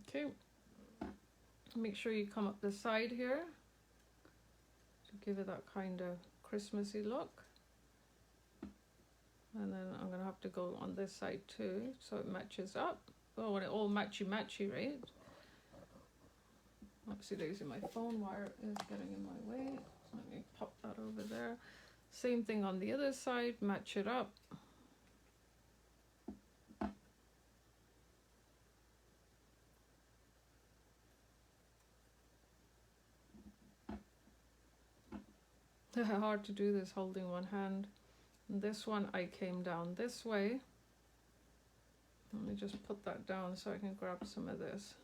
Okay, make sure you come up the side here to give it that kind of Christmassy look. And then I'm gonna have to go on this side too, so it matches up. Oh, and it all matchy, right? Oopsie daisy, my phone wire is getting in my way. Let me pop that over there. Same thing on the other side, match it up. Hard to do this holding one hand. And this one I came down this way. Let me just put that down so I can grab some of this.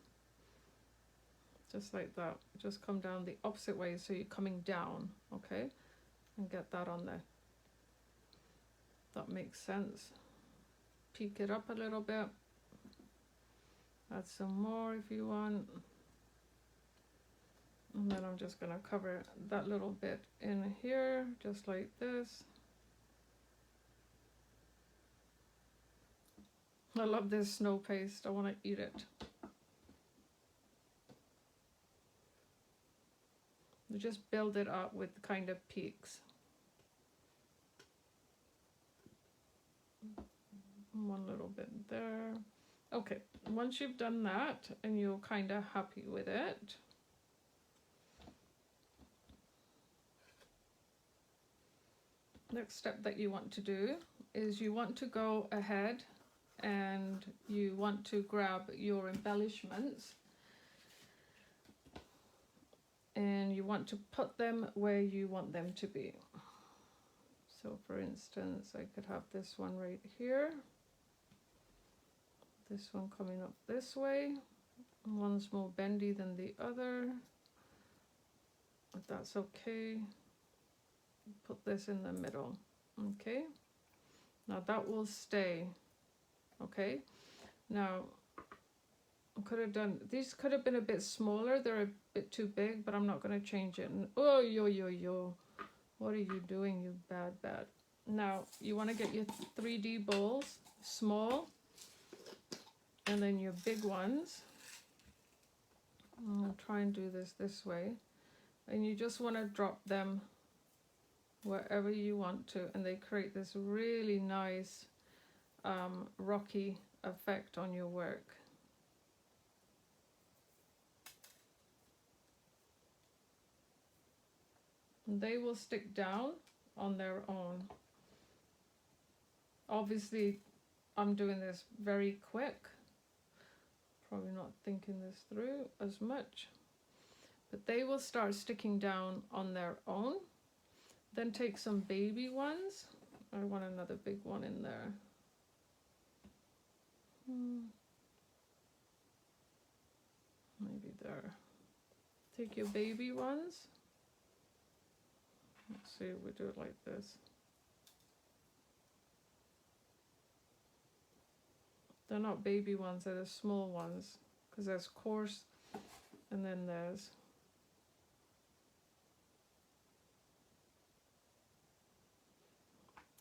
Just like that. Just come down the opposite way so you're coming down, okay? And get that on there. That makes sense. Peek it up a little bit. Add some more if you want. And then I'm just gonna cover that little bit in here, just like this. I love this snow paste. I want to eat it. You just build it up with kind of peaks. One little bit there. Okay, once you've done that and you're kind of happy with it, next step that you want to do is you want to go ahead and you want to grab your embellishments and you want to put them where you want them to be. So for instance, I could have this one right here, this one coming up this way, one's more bendy than the other, but that's okay. Put this in the middle. Okay, now that will stay. Okay, now I could have done, these could have been a bit smaller, they're a bit too big, but I'm not going to change it. And oh, yo, what are you doing, you bad. Now you want to get your 3D bowls small and then your big ones. I'll try and do this way, and you just want to drop them wherever you want to, and they create this really nice rocky effect on your work. And they will stick down on their own. Obviously, I'm doing this very quick. Probably not thinking this through as much. But they will start sticking down on their own. Then take some baby ones. I want another big one in there. Maybe there. Take your baby ones. Let's see if we do it like this. They're not baby ones, they're the small ones, because there's coarse and then there's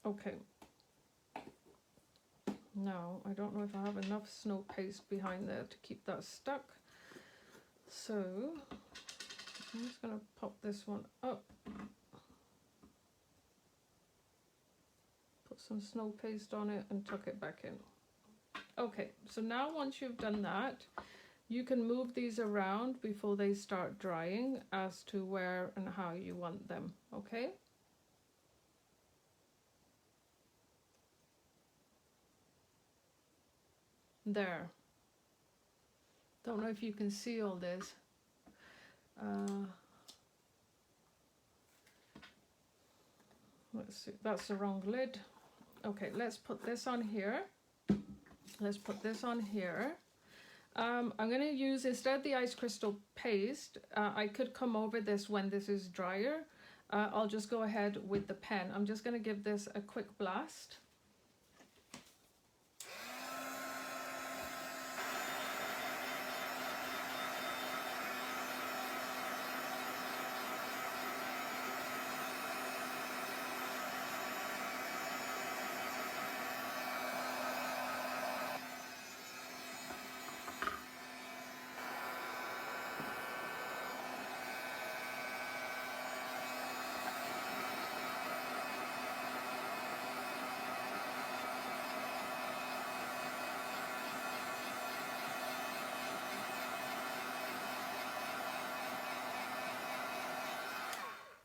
okay. Now, I don't know if I have enough snow paste behind there to keep that stuck. So, I'm just going to pop this one up. Put some snow paste on it and tuck it back in. Okay, so now once you've done that, you can move these around before they start drying as to where and how you want them, okay? There. Don't know if you can see all this. Let's see, that's the wrong lid. Okay, let's put this on here. Let's put this on here. I'm going to use, instead of the ice crystal paste, I could come over this when this is drier. I'll just go ahead with the pen. I'm just going to give this a quick blast.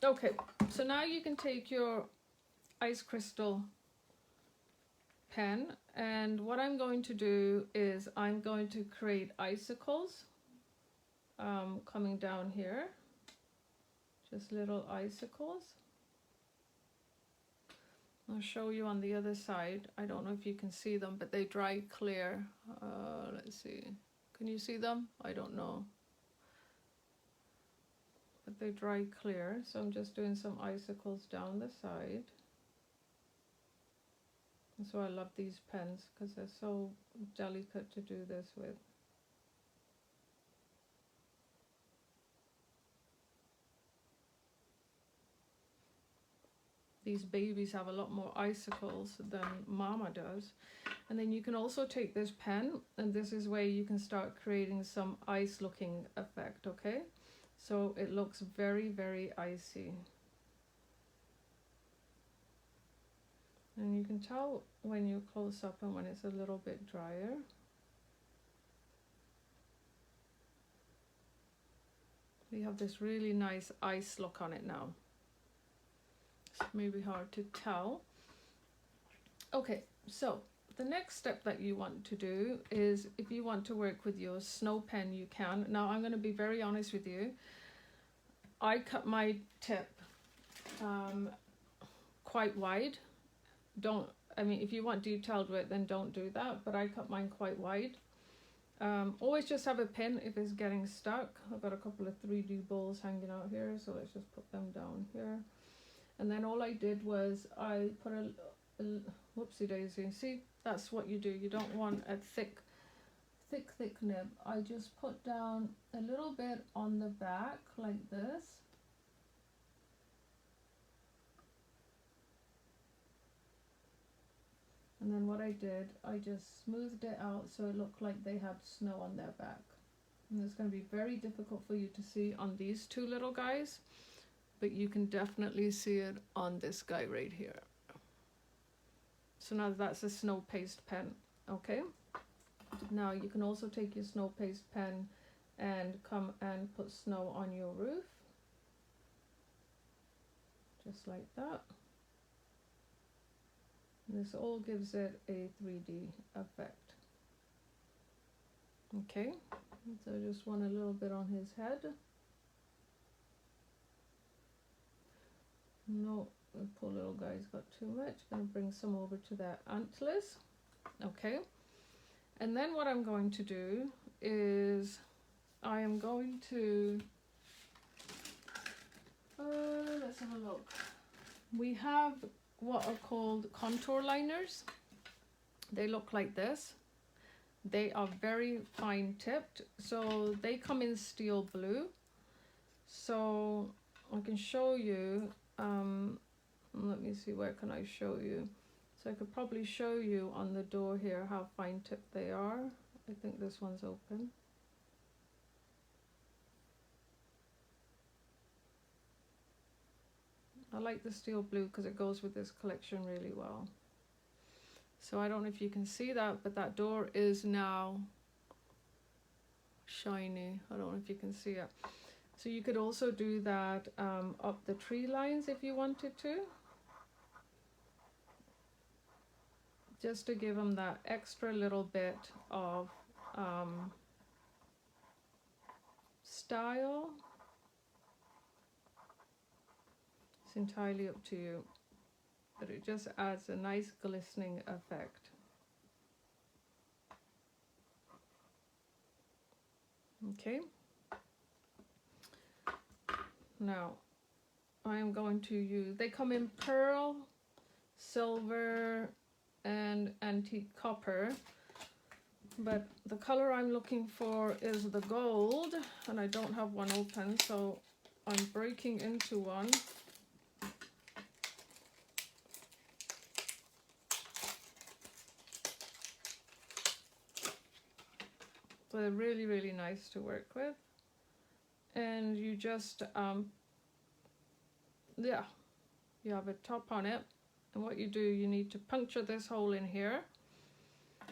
Okay, so now you can take your ice crystal pen, and what I'm going to do is I'm going to create icicles coming down here, just little icicles. I'll show you on the other side. I don't know if you can see them, but they dry clear. Let's see, can you see them? I don't know, but they dry clear. So I'm just doing some icicles down the side. And so I love these pens because they're so delicate to do this with. These babies have a lot more icicles than Mama does. And then you can also take this pen, and this is where you can start creating some ice looking effect, okay? So it looks very, very icy. And you can tell when you're close up and when it's a little bit drier. We have this really nice ice look on it now. It's maybe hard to tell. Okay, so the next step that you want to do is, if you want to work with your snow pen, you can. Now I'm going to be very honest with you. I cut my tip quite wide. If you want detailed work, then don't do that, but I cut mine quite wide. Always just have a pin if it's getting stuck. I've got a couple of 3D balls hanging out here, so let's just put them down here. And then all I did was I put a whoopsie daisy. See, that's what you do. You don't want a thick nib. I just put down a little bit on the back like this. And then what I did, I just smoothed it out so it looked like they had snow on their back. And it's going to be very difficult for you to see on these two little guys, but you can definitely see it on this guy right here. So now that's a snow paste pen, okay? Now you can also take your snow paste pen and come and put snow on your roof. Just like that. This all gives it a 3D effect. Okay, so I just want a little bit on his head. No, the poor little guy's got too much. Gonna bring some over to their antlers. Okay, and then what I'm going to do is I am going to let's have a look. We have what are called contour liners. They look like this. They are very fine tipped, so they come in steel blue. So I can show you, let me see, where can I show you? So I could probably show you on the door here how fine tipped they are. I think this one's open. I like the steel blue because it goes with this collection really well. So I don't know if you can see that, but that door is now shiny. I don't know if you can see it. So you could also do that up the tree lines if you wanted to. Just to give them that extra little bit of style. It's entirely up to you, but it just adds a nice glistening effect. Okay, now I am going to use, they come in pearl, silver and antique copper, but the color I'm looking for is the gold, and I don't have one open, so I'm breaking into one. So they're really, really nice to work with. And you just, yeah, you have a top on it. And what you do, you need to puncture this hole in here.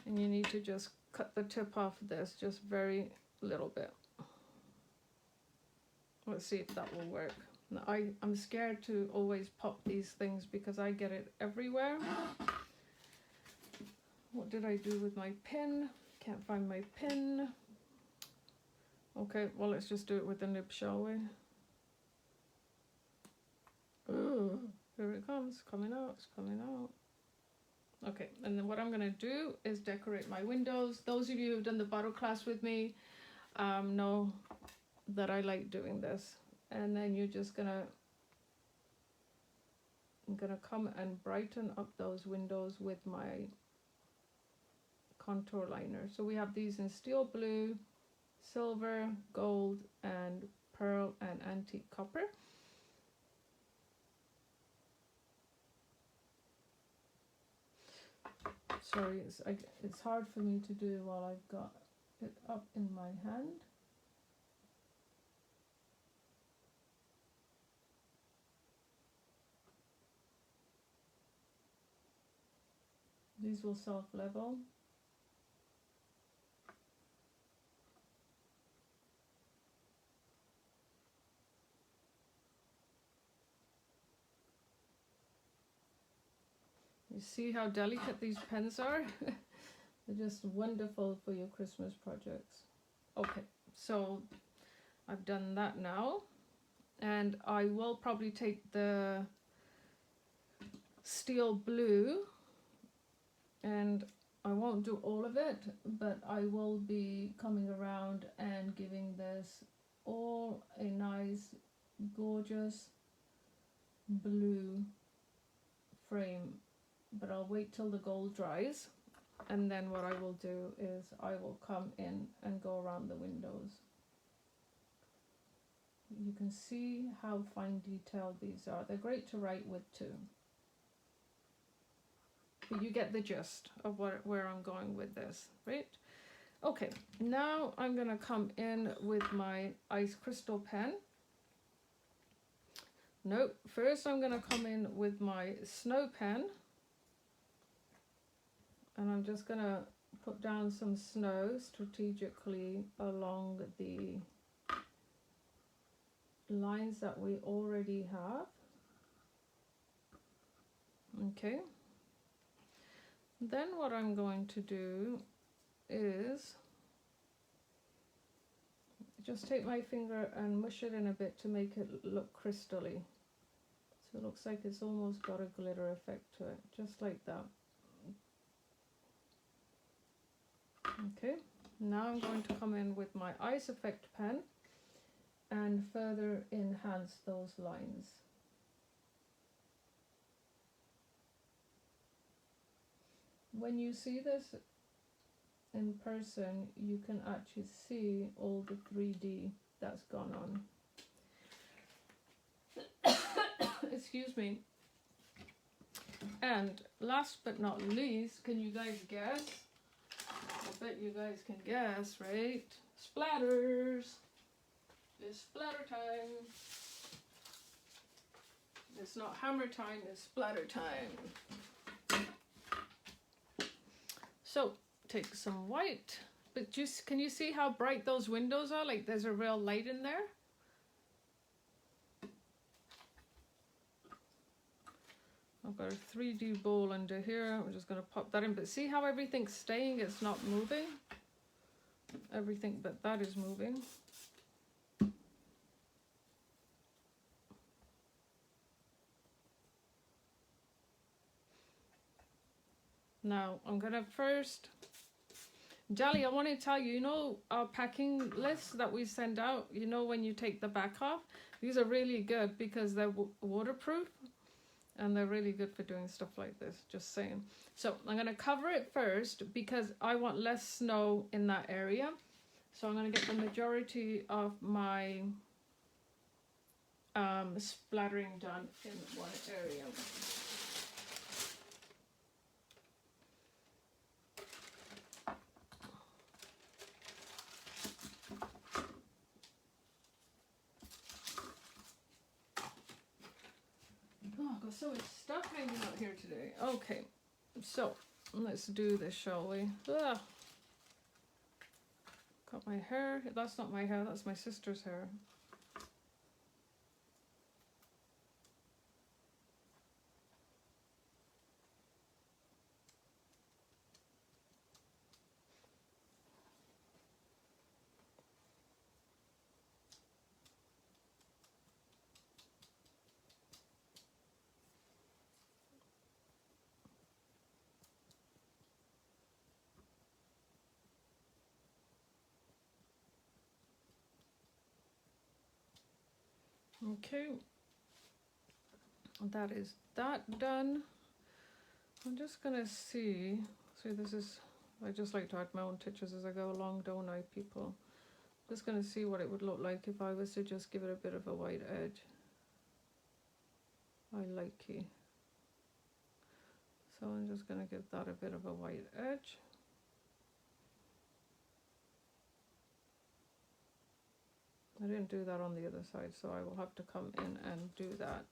And you need to just cut the tip off this, just very little bit. Let's see if that will work. I'm scared to always pop these things because I get it everywhere. What did I do with my pin? Can't find my pin. Okay, well, let's just do it with the nib, shall we? Ooh, here it comes, coming out, it's coming out. Okay, and then what I'm gonna do is decorate my windows. Those of you who've done the bottle class with me know that I like doing this. And then you're just I'm gonna come and brighten up those windows with my contour liner. So we have these in steel blue, silver, gold, and pearl and antique copper. Sorry, it's hard for me to do while I've got it up in my hand. These will self-level. You see how delicate these pens are? They're just wonderful for your Christmas projects. Okay, so I've done that now. And I will probably take the steel blue, and I won't do all of it, but I will be coming around and giving this all a nice, gorgeous blue frame. But I'll wait till the gold dries, and then what I will do is I will come in and go around the windows. You can see how fine detailed these are. They're great to write with too. But you get the gist of where I'm going with this, right? Okay, now I'm gonna come in with my ice crystal pen. No, first I'm gonna come in with my snow pen. And I'm just going to put down some snow strategically along the lines that we already have. Okay. Then what I'm going to do is just take my finger and mush it in a bit to make it look crystally. So it looks like it's almost got a glitter effect to it, just like that. Okay, now I'm going to come in with my ice effect pen and further enhance those lines. When you see this in person, you can actually see all the 3D that's gone on. Excuse me. And last but not least, can you guys guess? I bet you guys can guess, right? Splatters. It's splatter time. It's not hammer time, it's splatter time. So, take some white. But just, can you see how bright those windows are? Like there's a real light in there. I've got a 3D bowl under here. I'm just going to pop that in. But see how everything's staying? It's not moving. Everything but that is moving. Now, I'm going to first... Jolly, I want to tell you, you know our packing lists that we send out? You know when you take the back off? These are really good because they're waterproof. And they're really good for doing stuff like this, just saying. So I'm going to cover it first because I want less snow in that area. So I'm going to get the majority of my splattering done in one area. Oh, I've got so much stuff hanging out here today. Okay, so let's do this, shall we? Ugh. Got my hair. That's not my hair, that's my sister's hair. Okay, that is that done. I'm just gonna see this is, I just like to add my own touches as I go along, don't I, people? Just gonna see what it would look like if I was to just give it a bit of a white edge. I like it. So I'm just gonna give that a bit of a white edge. I didn't do that on the other side, so I will have to come in and do that.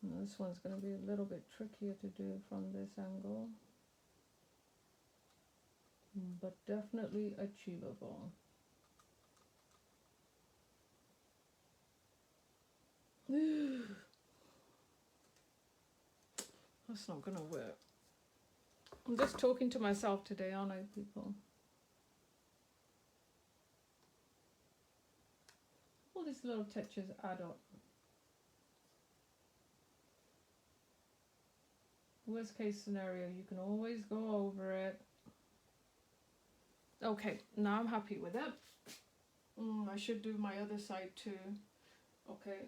And this one's going to be a little bit trickier to do from this angle, but definitely achievable. That's not going to work. I'm just talking to myself today, aren't I, people? All these little touches add up. Worst case scenario, you can always go over it. Okay, now I'm happy with it. I should do my other side too. Okay.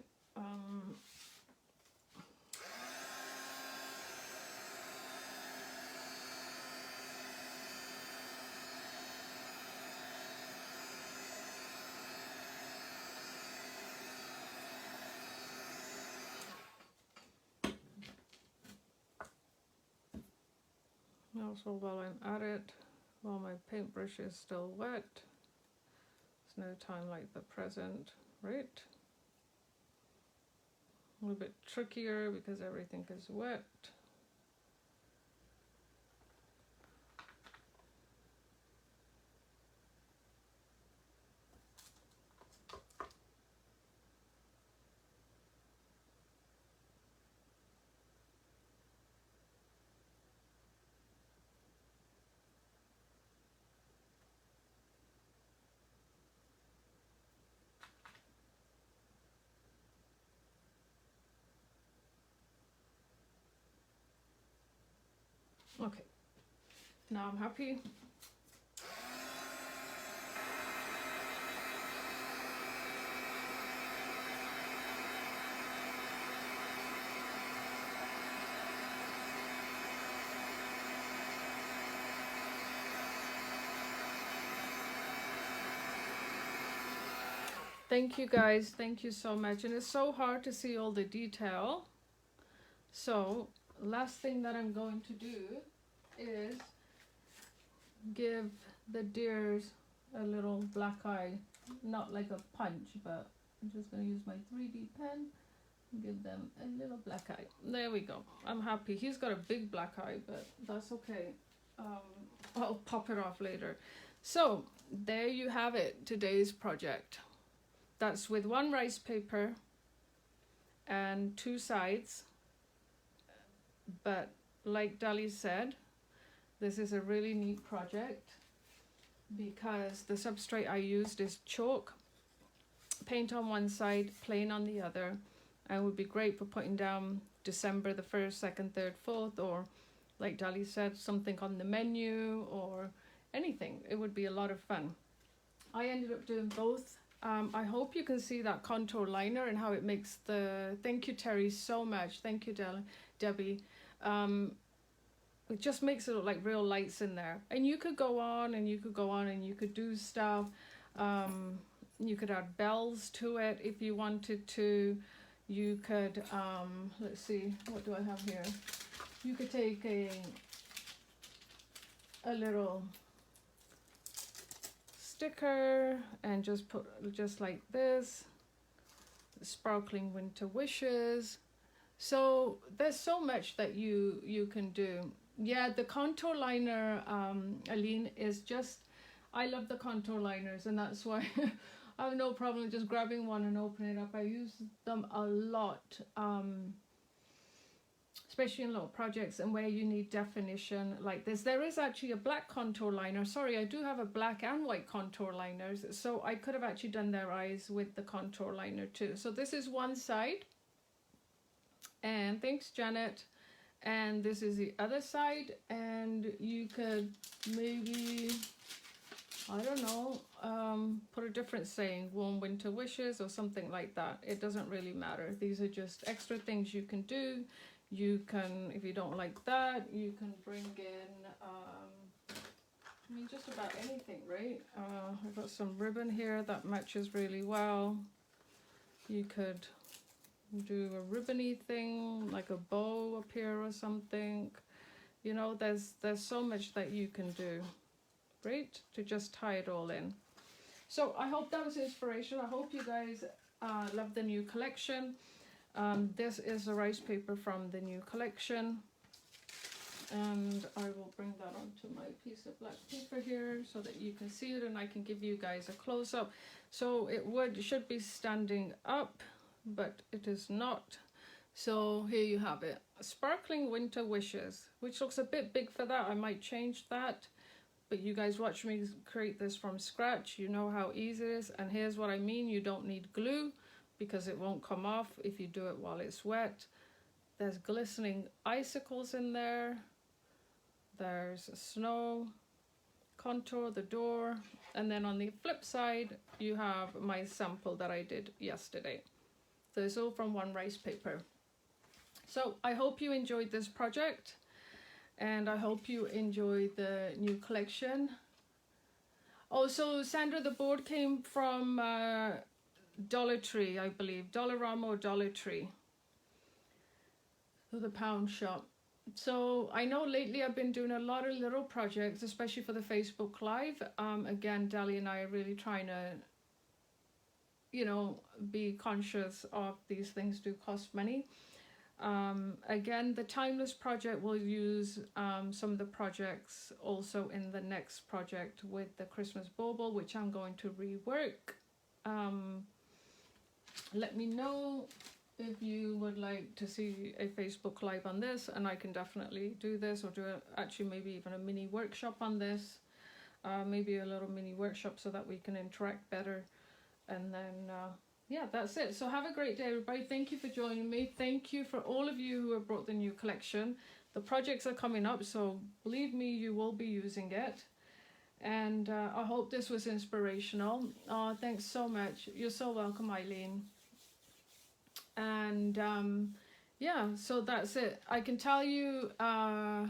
Also, while I'm at it, while my paintbrush is still wet, there's no time like the present, right? A little bit trickier because everything is wet. Okay, now I'm happy. Thank you guys, thank you so much. And it's so hard to see all the detail. So last thing that I'm going to do is give the deers a little black eye. Not like a punch, but I'm just going to use my 3B pen and give them a little black eye. There we go. I'm happy. He's got a big black eye, but that's okay. I'll pop it off later. So there you have it, today's project. That's with one rice paper and 2 sides. But like Dali said, this is a really neat project because the substrate I used is chalk, paint on one side, plain on the other, and would be great for putting down December the 1st, 2nd, 3rd, 4th, or like Dali said, something on the menu or anything. It would be a lot of fun. I ended up doing both. I hope you can see that contour liner and how it makes the, thank you Terry so much, thank you Debbie. It just makes it look like real lights in there, and you could go on and you could go on and you could do stuff. You could add bells to it if you wanted to. You could let's see, what do I have here? You could take a little sticker and just put just like this, sparkling winter wishes. So there's so much that you can do. Yeah, the contour liner, Aline, is just, I love the contour liners, and that's why I have no problem just grabbing one and opening it up. I use them a lot, especially in little projects and where you need definition like this. There is actually a black contour liner. Sorry, I do have a black and white contour liners, so I could have actually done their eyes with the contour liner too. So this is one side, and thanks Janet, and this is the other side, and you could maybe I don't know, put a different saying, warm winter wishes or something like that. It doesn't really matter. These are just extra things you can do. You can, if you don't like that, you can bring in, I mean, just about anything, right? I've got some ribbon here that matches really well. You could do a ribbony thing, like a bow up here or something. You know, there's so much that you can do, right? To just tie it all in. So I hope that was inspiration. I hope you guys love the new collection. This is a rice paper from the new collection. And I will bring that onto my piece of black paper here so that you can see it and I can give you guys a close-up. So it should be standing up, but it is not. So here you have it. Sparkling Winter Wishes, which looks a bit big for that. I might change that. But you guys watch me create this from scratch. You know how easy it is. And here's what I mean. You don't need glue because it won't come off if you do it while it's wet. There's glistening icicles in there. There's snow, contour the door, and then on the flip side you have my sample that I did yesterday. So it's all from one rice paper. So I hope you enjoyed this project and I hope you enjoy the new collection. Also, Sandra, the board came from Dollar Tree, I believe, Dollarama or Dollar Tree, so the pound shop. So I know lately I've been doing a lot of little projects, especially for the Facebook Live. Again, Dali and I are really trying to, you know, be conscious of these things do cost money. Again, the Timeless project will use some of the projects also in the next project with the Christmas bauble, which I'm going to rework. Let me know if you would like to see a Facebook Live on this, and I can definitely do this, or do actually maybe even a mini workshop on this, maybe a little mini workshop so that we can interact better. And then yeah, that's it. So have a great day, everybody. Thank you for joining me. Thank you for all of you who have brought the new collection. The projects are coming up, so believe me, you will be using it. And I hope this was inspirational. Thanks so much. You're so welcome, Eileen. And yeah, so that's it. I can tell you, I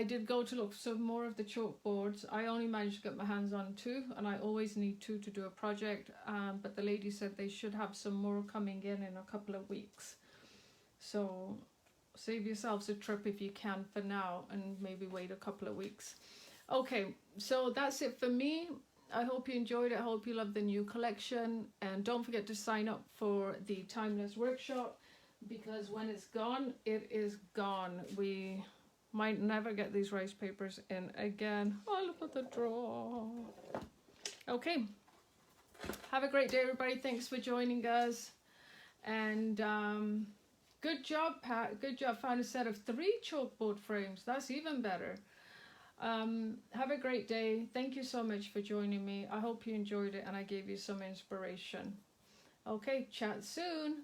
did go to look for some more of the chalkboards. I only managed to get my hands on 2, and I always need 2 to do a project. But the lady said they should have some more coming in a couple of weeks. So save yourselves a trip if you can for now, and maybe wait a couple of weeks. Okay, so that's it for me. I hope you enjoyed it. I hope you love the new collection. And don't forget to sign up for the Timeless workshop, because when it's gone, it is gone. We might never get these rice papers in again. Oh, look at the drawer. Okay. Have a great day, everybody. Thanks for joining us. And good job, Pat. Good job. Found a set of 3 chalkboard frames. That's even better. Have a great day. Thank you so much for joining me. I hope you enjoyed it and I gave you some inspiration. Okay, chat soon.